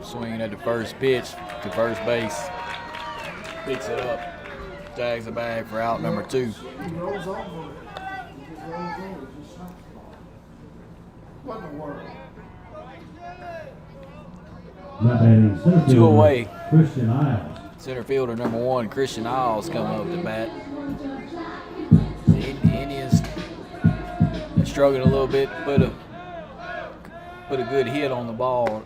Swinging at the first pitch to first base. Picks it up. Tags the bag for out number 2. He rolls over it. He just rolls over it. Just stops the ball. What in the world? Net batting center 2 fielder away. Christian Isles. Center fielder number 1, Christian Isles, coming up to bat. The Indians struggling a little bit, put a good hit on the ball.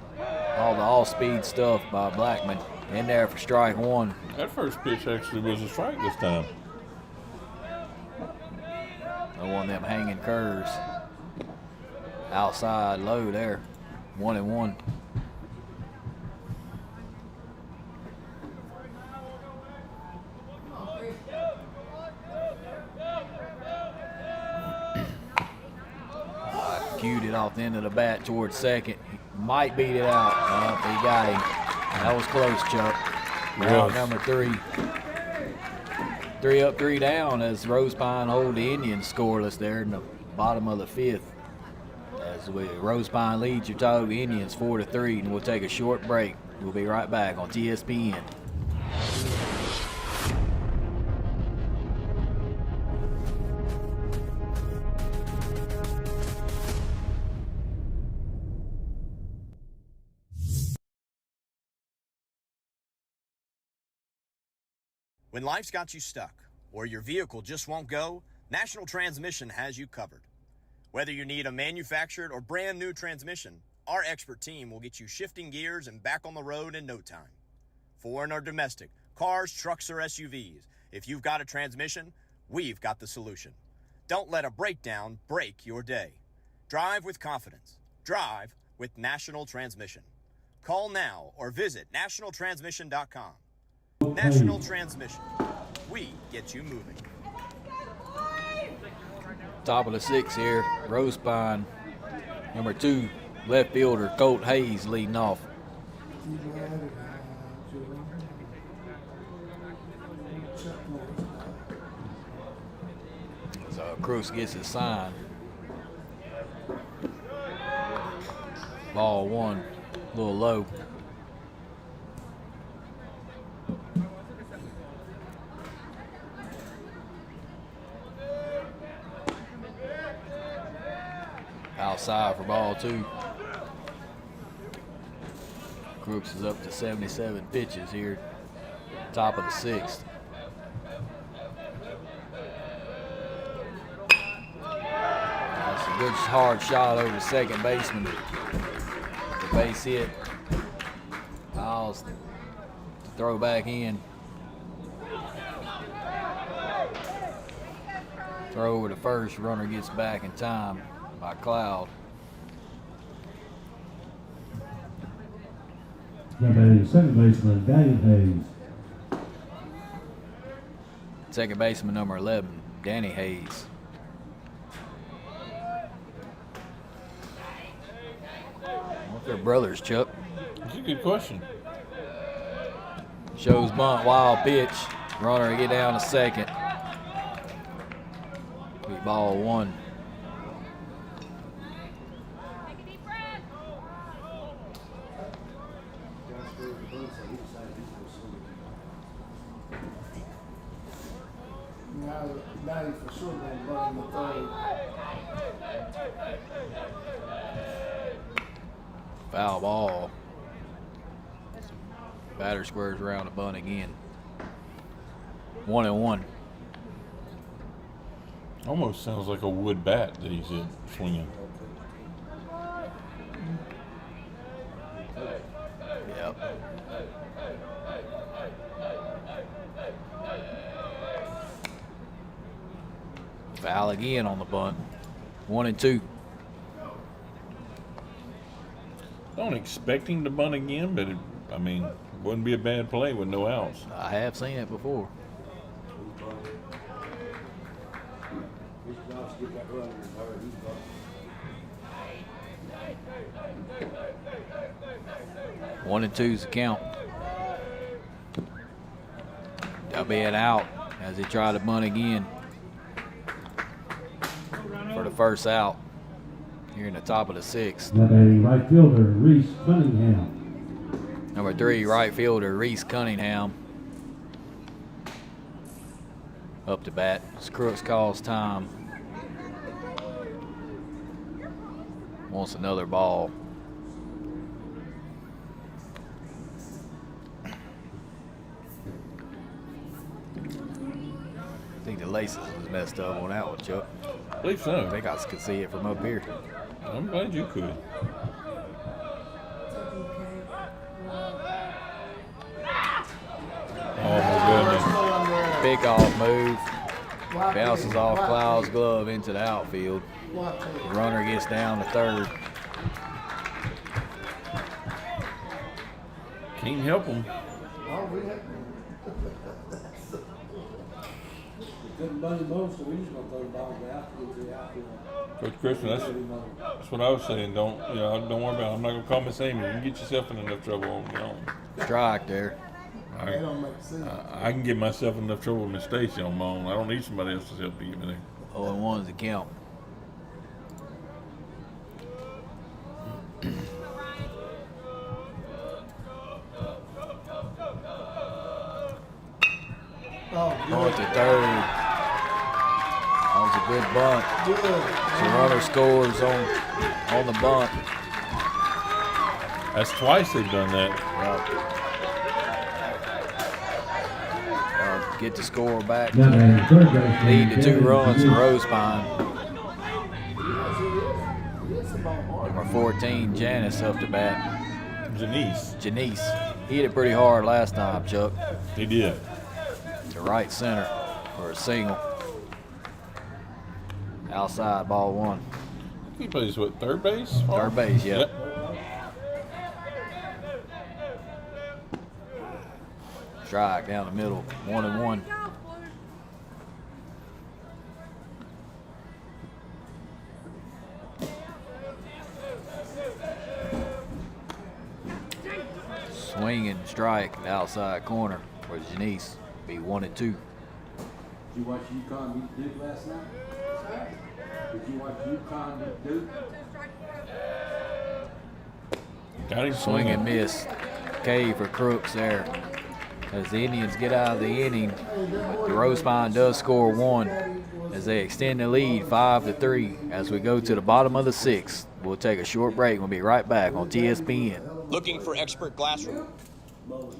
All the all-speed stuff by Blackman. In there for strike 1. That first pitch actually was a strike this time. No one of them hanging curves. Outside low there. 1-1. Cued it off the end of the bat towards second. He might beat it out. He got him. That was close, Chuck. Round number 3. 3 up, 3 down as Rosepine hold the Indians scoreless there in the bottom of the 5th. As Rosepine leads your Tioga Indians 4-3, and we'll take a short break. We'll be right back on TSPN. When life's got you stuck or your vehicle just won't go, National Transmission has you covered. Whether you need a manufactured or brand new transmission, our expert team will get you shifting gears and back on the road in no time. Foreign or domestic, cars, trucks, or SUVs, if you've got a transmission, we've got the solution. Don't let a breakdown break your day. Drive with confidence. Drive with National Transmission. Call now or visit nationaltransmission.com. National Transmission. We get you moving. Top of the 6th here, Rosepine. Number 2, left fielder Colt Hayes leading off. So Cruz gets his sign. Ball 1, a little low. Outside for ball 2. Crooks is up to 77 pitches here, top of the 6th. That's a good hard shot over the second baseman. The base hit. Miles to throw back in. Throw over to first. Runner gets back in time by Cloud. Now batting second baseman, Danny Hayes. Second baseman number 11, Danny Hayes. What their brothers, Chuck? That's a good question. Shows bunt, wild pitch. Runner get down to second. Be ball one. Now he for sure going to run in the third. Foul ball. Batter squares around the bunt again. 1-1. Almost sounds like a wood bat that he's swinging. Yep. Foul again on the bunt. 1-2. Don't expect him to bunt again, but wouldn't be a bad play with no outs. I have seen it before. His job's to get that runner in third. He's bunt. 1-2's the count. That'll be an out as he tried to bunt again for the first out here in the top of the sixth. Now batting right fielder, Reese Cunningham. Number 3, right fielder Reese Cunningham. Up to bat. Crooks calls time. Wants another ball. I think the laces was messed up on that one, Chuck. I believe so. I think I could see it from up here. I'm glad you could. Oh my goodness. Pick off move. Bounces off Cloud's glove into the outfield. The runner gets down to third. Can't help him. Couldn't bunt him most, so we just gonna throw the ball out into the outfield. Coach Christian, that's what I was saying. Don't worry about it. I'm not gonna call Miss Amy. You can get yourself in enough trouble on your own. Strike there. That don't make sense. I can get myself in enough trouble with Miss Stacy on my own. I don't need somebody else's help to get me there. 0-1's the count. Going to third. That was a good bunt. Good. So runner scores on the bunt. That's twice they've done that. Get the score back. Now batting third baseman, Lead to 2 Danny runs for Hayes. Rosepine. Number 14, Janice up to bat. Janice. Janice. He hit it pretty hard last time, Chuck. He did. To right center for a single. Outside, ball 1. He plays what, third base? Third base, yep. Strike down the middle, 1-1. Swing and strike in the outside corner for Janice. Be 1-2. Did you watch UConn beat Duke last night? Did you watch UConn beat Duke? Got him Swing and miss. K for Crooks there. As the Indians get out of the inning, but the Rosepine does score 1 as they extend the lead 5-3 as we go to the bottom of the 6th. We'll take a short break. We'll be right back on TSPN. Looking for expert glass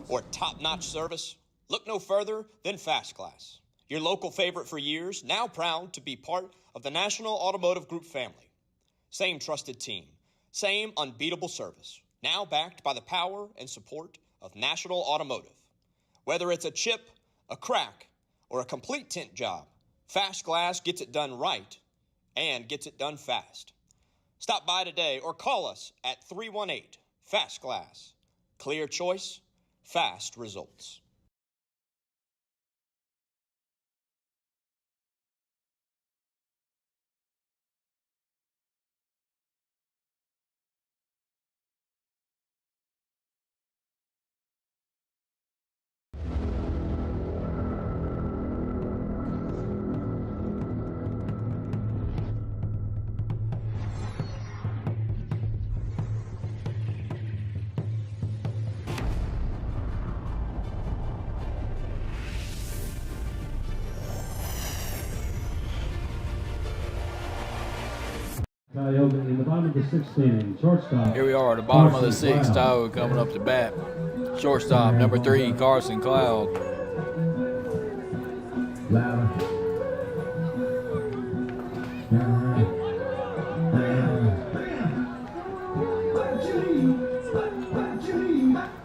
or top-notch service? Look no further than Fast Glass. Your local favorite for years, now proud to be part of the National Automotive Group family. Same trusted team, same unbeatable service, now backed by the power and support of National Automotive. Whether it's a chip, a crack, or a complete tint job, Fast Glass gets it done right and gets it done fast. Stop by today or call us at 318 Fast Glass. Clear choice, fast results. Tioga in the bottom of the sixth inning, shortstop. Here we are at the bottom of the Carson sixth. Cloud. Tioga coming up to bat. Shortstop, number 3, Carson Cloud.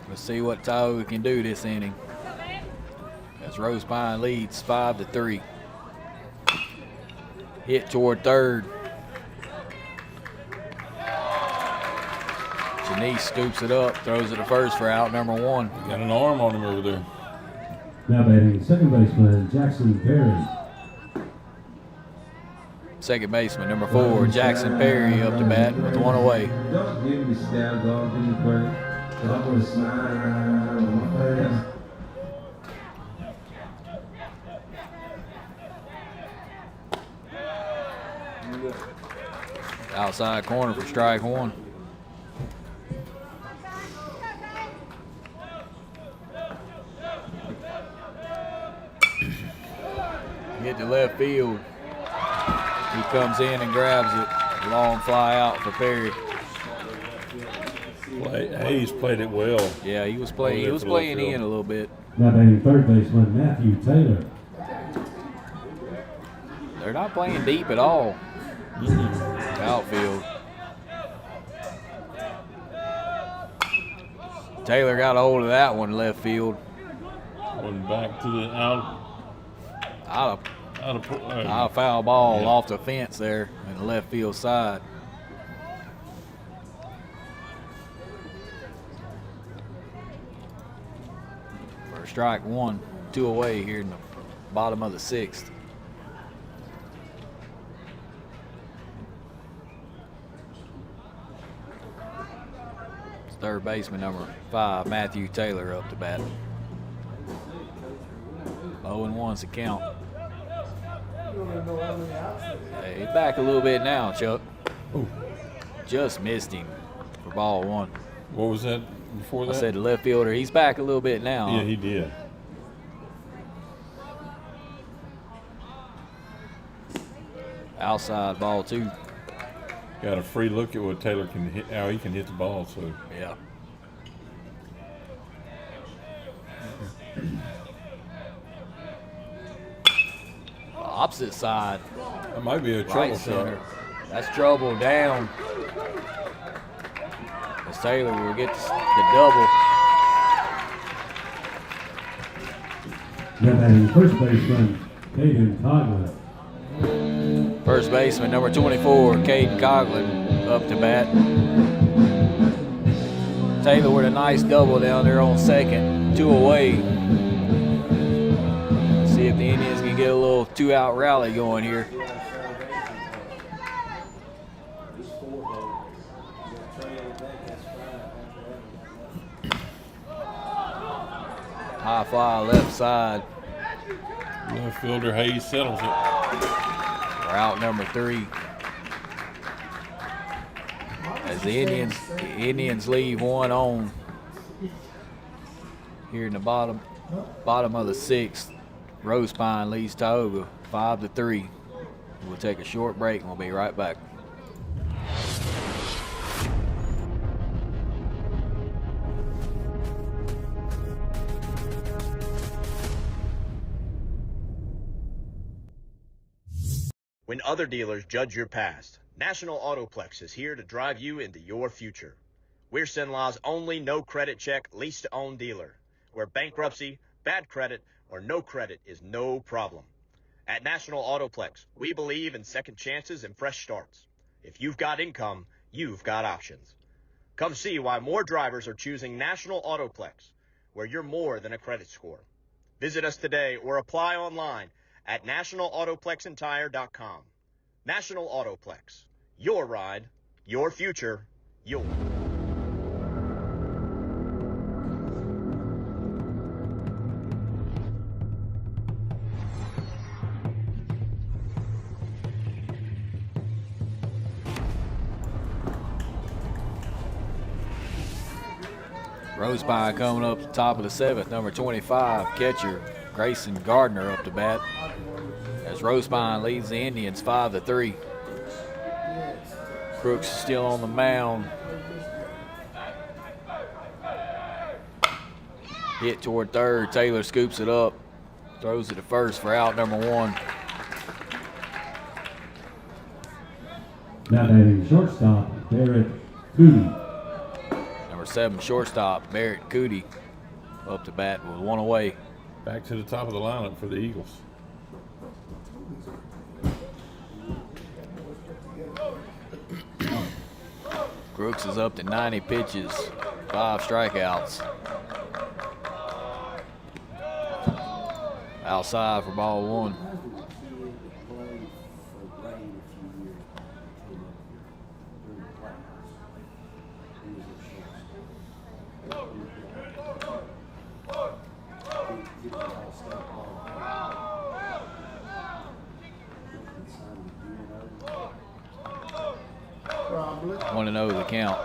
Let's see what Tioga can do this inning. As Rosepine leads 5-3. Hit toward third. Janice scoops it up, throws it to first for out number 1. Got an arm on him over there. Now batting second baseman Jackson Perry. Second baseman, number 4, Jackson Perry up to bat with 1 away. Don't give me stab, dog. Give me break. Cause I'm gonna smile on my face. Outside corner for strike 1. Hit to left field. He comes in and grabs it. Long fly out for Perry. Hayes played it well. Yeah, he was playing. He was playing in a little bit. Now batting third baseman Matthew Taylor. They're not playing deep at all. Outfield. Taylor got a hold of that one left field. Went back to the out A foul ball off the fence there in the left field side. For strike 1, 2 away here in the bottom of the 6th. Third baseman number 5, Matthew Taylor up to bat. 0-1's the count. Hey, he's back a little bit now, Chuck. Ooh. Just missed him for ball 1. What was that before that? I said the left fielder. He's back a little bit now. Yeah, he did. Outside ball 2. Got a free look at what Taylor can hit, how he can hit the ball. So Yeah. Opposite side. that might be a Right trouble center. shot. That's trouble down. As Taylor will get the double. Now batting first baseman Caden Coglin. First baseman number 24, Caden Coughlin up to bat. Taylor with a nice double down there on second, 2 away. See if the Indians can get a little 2-out rally going here. High fly left side. Left fielder Hayes settles it. Route number 3. As the Indians leave 1 on here in the bottom of the 6th. Rosepine leads Tioga 5-3. We'll take a short break and we'll be right back. When other dealers judge your past, National Autoplex is here to drive you into your future. We're Sinlaw's only no-credit check lease-to-own dealer, where bankruptcy, bad credit, or no credit is no problem. At National Autoplex, we believe in second chances and fresh starts. If you've got income, you've got options. Come see why more drivers are choosing National Autoplex, where you're more than a credit score. Visit us today or apply online at nationalautoplex.com. National Autoplex. Your ride, your future, your. Rosepine coming up the top of the 7th, number 25, catcher Grayson Gardner up to bat. As Rosepine leads the Indians 5-3. Crooks is still on the mound. Hit toward third. Taylor scoops it up. Throws it to first for out number 1. Now batting shortstop, Barrett Cooney. Number 7, shortstop Barrett Cootie up to bat with 1 away. Back to the top of the lineup for the Eagles. Crooks is up to 90 pitches, 5 strikeouts. Outside for ball 1. Probably. 1-0 the count.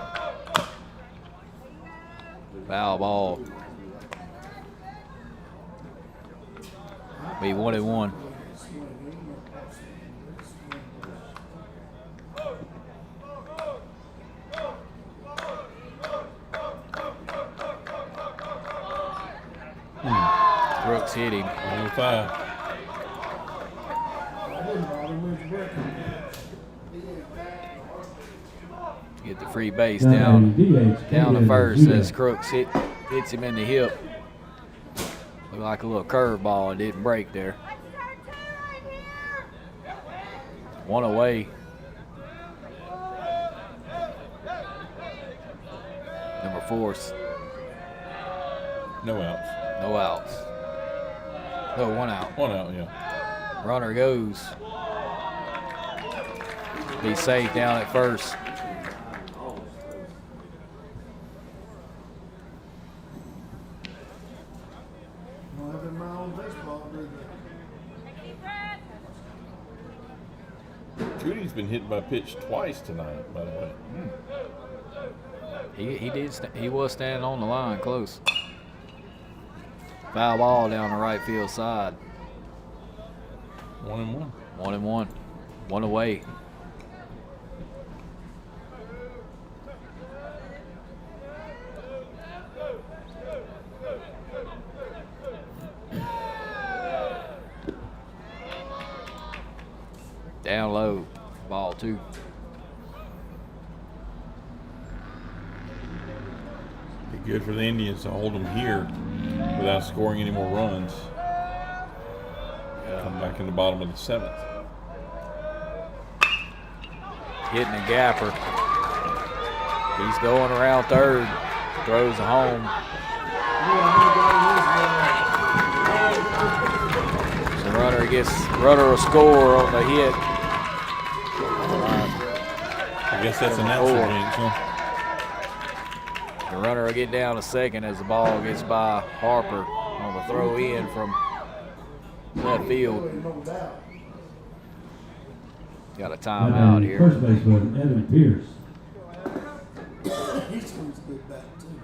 Foul ball. Be 1-1. Brooks hit him. 1-5. Get the free base Now down batting DH, to Caden first Judah. as Crooks hits him in the hip. Looked like a little curveball. It didn't break there. 1 away. Number 4. No outs. No outs. No, 1 out. 1 out, yeah. Runner goes. Be safe down at first. Don't have in my own baseball, do they? Cootie's been hit by a pitch twice tonight, by the way. He was standing on the line close. Foul ball down the right field side. 1-1. 1-1. 1 away. Down low. Ball 2. Be good for the Indians to hold them here without scoring any more runs. Come back in the bottom of the 7th. Hitting a gapper. He's going around third. Throws it home. So runner will score on the hit. I guess that's an answer, James, huh? The runner will get down to second as the ball gets by Harper on the throw in from left field. Got a Now timeout batting here. first baseman, Evan Pierce. He swings good bat too.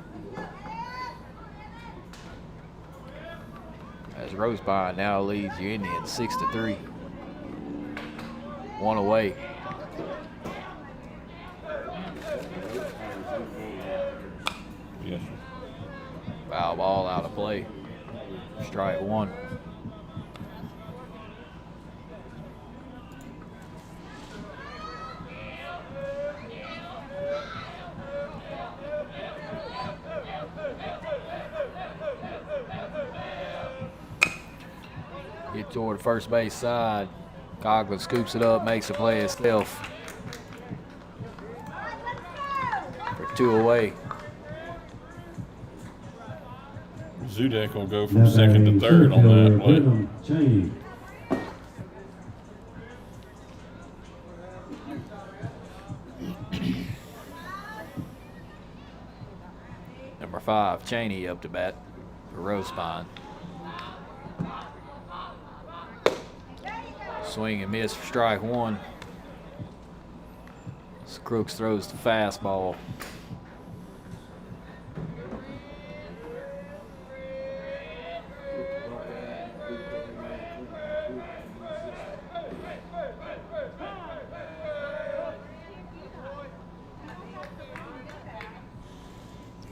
As Rosebine now leads your Indians 6-3. 1 away. Yes, sir. Foul ball out of play. Strike 1. toward the first base side. Coughlin scoops it up, makes the play himself. For 2 away. Zudek will go from second to third on that play. Cheney. Number 5, Cheney up to bat for Rosepine. Swing and miss for strike 1. Crooks throws the fastball.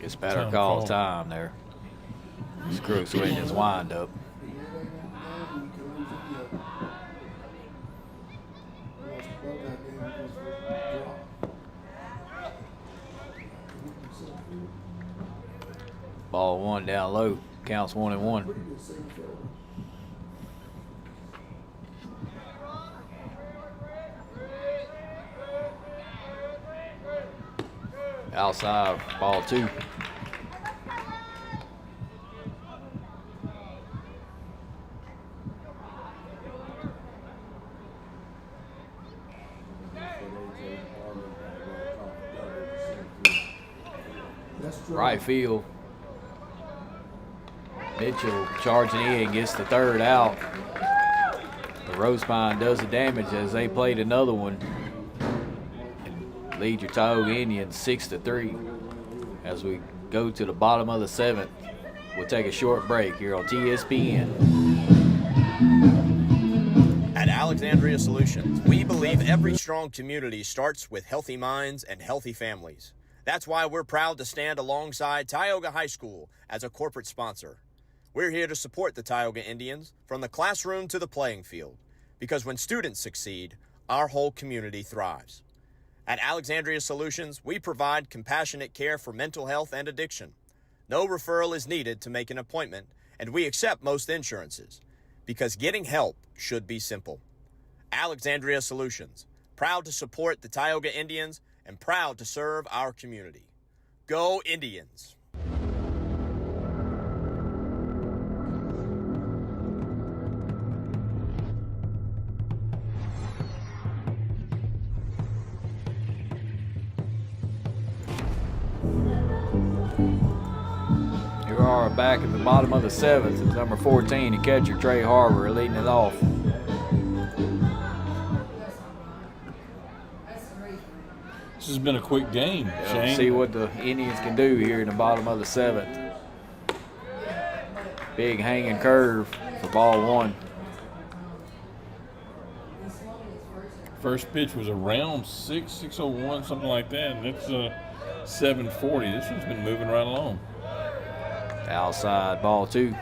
It's better call time there. Crooks waiting his wind up. Ball 1 down low. Counts 1-1. Outside, ball 2. Right field. Mitchell charging in, gets the 3rd out. The Rosepine does the damage as they played another one. And lead your Tioga Indians 6-3 as we go to the bottom of the 7th. We'll take a short break here on TSPN. At Alexandria Solutions, we believe every strong community starts with healthy minds and healthy families. That's why we're proud to stand alongside Tioga High School as a corporate sponsor. We're here to support the Tioga Indians from the classroom to the playing field, because when students succeed, our whole community thrives. At Alexandria Solutions, we provide compassionate care for mental health and addiction. No referral is needed to make an appointment, and we accept most insurances, because getting help should be simple. Alexandria Solutions, proud to support the Tioga Indians and proud to serve our community. Go Indians! Here we are back at the bottom of the 7th. It's number 14, the catcher Trey Harbour leading it off. This has been a quick game, Shane. See what the Indians can do here in the bottom of the 7th. Big hanging curve for ball 1. First pitch was around 6:01, something like that. And it's 7:40. This one's been moving right along. Outside, ball 2.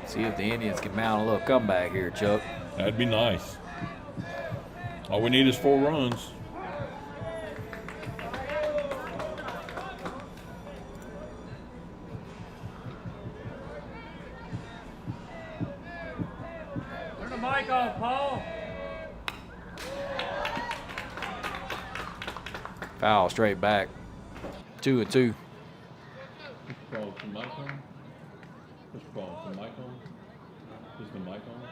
See if the Indians can mount a little comeback here, Chuck. That'd be nice. All we need is 4 runs. Turn the mic off, Paul. Foul straight back. 2-2. Call the mic on. Just call the mic on. Is the mic on?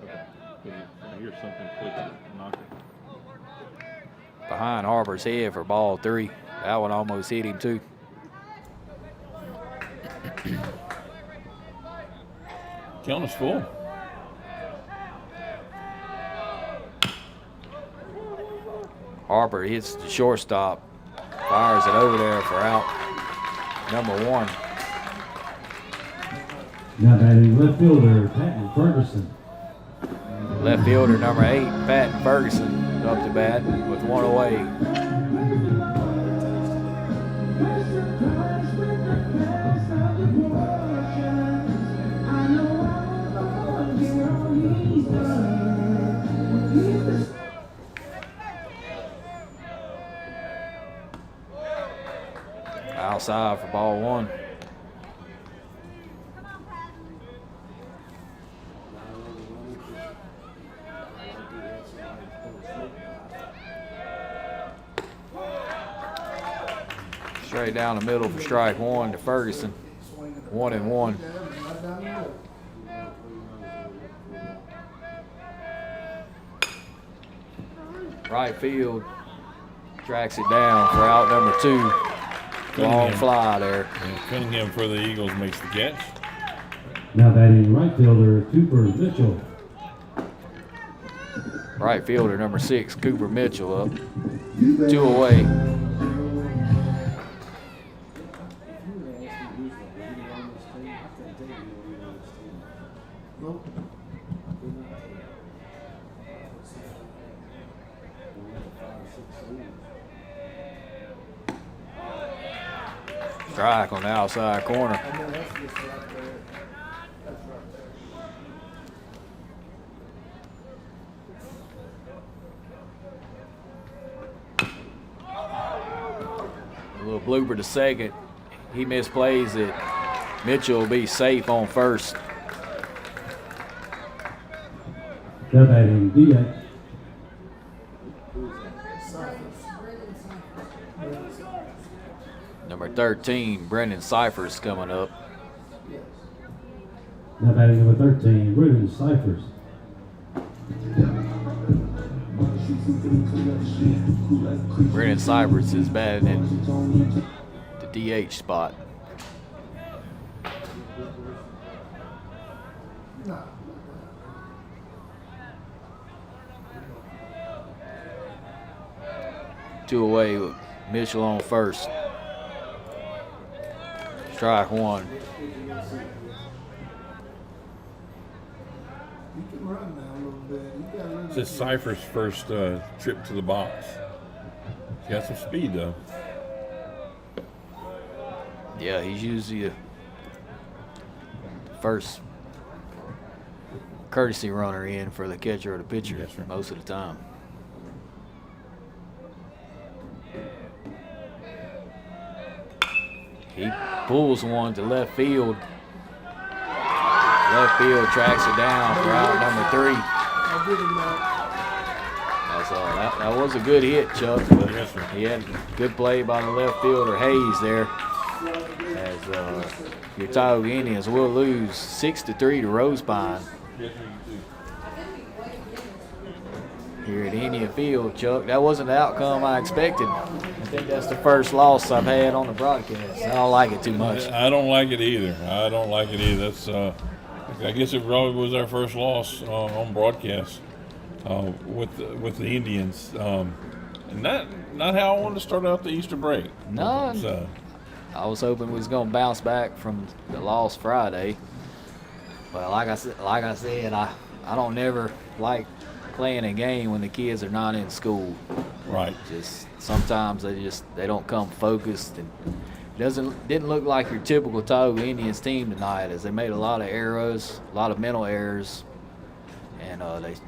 Okay. I hear something click. Knock it. Behind Harbor's head for ball 3. That one almost hit him too. Count is full. Harper hits the shortstop. Fires it over there for out number 1. Now batting left fielder Patton Ferguson. Left fielder number 8, Patton Ferguson, up to bat with 1 away. Outside for ball 1. Straight down the middle for strike one to Ferguson. 1-1. Right field tracks it down for out number 2. Long fly there. And Cunningham for the Eagles makes the catch. Now batting right fielder Cooper Mitchell. Right fielder number 6, Cooper Mitchell up. 2 away. Strike on the outside corner. A little blooper to second. He misplays it. Mitchell will be safe on first. Now batting DH. Number 13, Brendan Cyphers coming up. Now batting number 13, Brendan Cyphers. Brendan Cyphers is batting in the DH spot. Two away with Mitchell on first. Strike one. This is Cypher's first trip to the box. He's got some speed though. Yeah, he's usually the first courtesy runner in for the catcher or the pitcher. Yes, sir. Most of the time. He pulls one to left field. Left field tracks it down for out number 3. That was a good hit, Chuck. But Yes, sir. he had good play by the left fielder Hayes there. As your Tioga Indians will lose 6-3 to Rosepine here at Indian Field, Chuck. That wasn't the outcome I expected. I think that's the first loss I've had on the broadcast. I don't like it too much. I don't like it either. That's I guess it probably was our first loss on broadcast with the Indians. And not how I wanted to start out the Easter break. No, So, I was hoping we was gonna bounce back from the loss Friday. But like I said, I don't never like playing a game when the kids are not in school. right. Just sometimes they don't come focused, and didn't look like your typical Tioga Indians team tonight, as they made a lot of errors, a lot of mental errors, and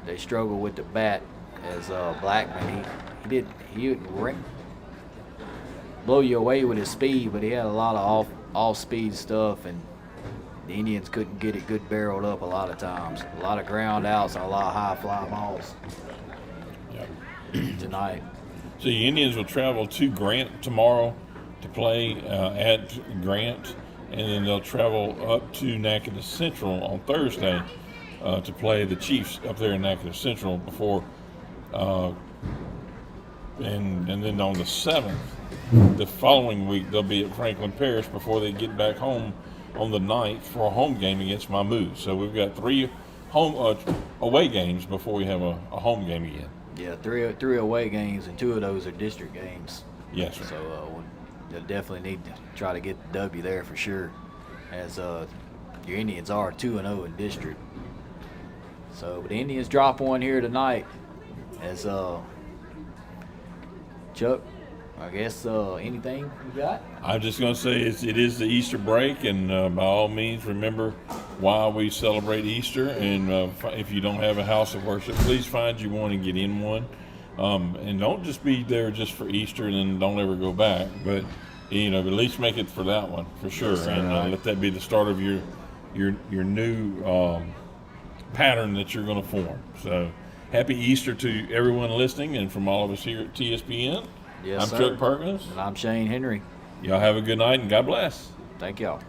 they struggle with the bat. As Blackman, he didn't blow you away with his speed, but he had a lot of off speed stuff, and the Indians couldn't get it good barreled up a lot of times. A lot of ground outs and a lot of high fly balls tonight. So the Indians will travel to Grant tomorrow to play at Grant, and then they'll travel up to Natchitoches Central on Thursday to play the Chiefs up there in Natchitoches Central before, and then on the 7th, the following week, they'll be at Franklin Parish before they get back home on the 9th for a home game against Mammoth. So we've got 3 home away games before we have a home game again. Yeah, three away games, and 2 of those are district games. Yes, sir. So they'll definitely need to try to get the W there for sure, as your Indians are 2-0 in district. So the Indians drop one here tonight, as Chuck, I guess anything you got? I'm just going to say it is the Easter break, and by all means, remember why we celebrate Easter. And if you don't have a house of worship, please find you one and get in one. And don't just be there just for Easter and then don't ever go back. But at least make it for that one for sure, and let that be the start of your new pattern that you're going to form. So happy Easter to everyone listening, and from all of us here at TSPN. Yes, I'm sir. Chuck Perkins. And I'm Shane Henry. Y'all have a good night and God bless. Thank y'all.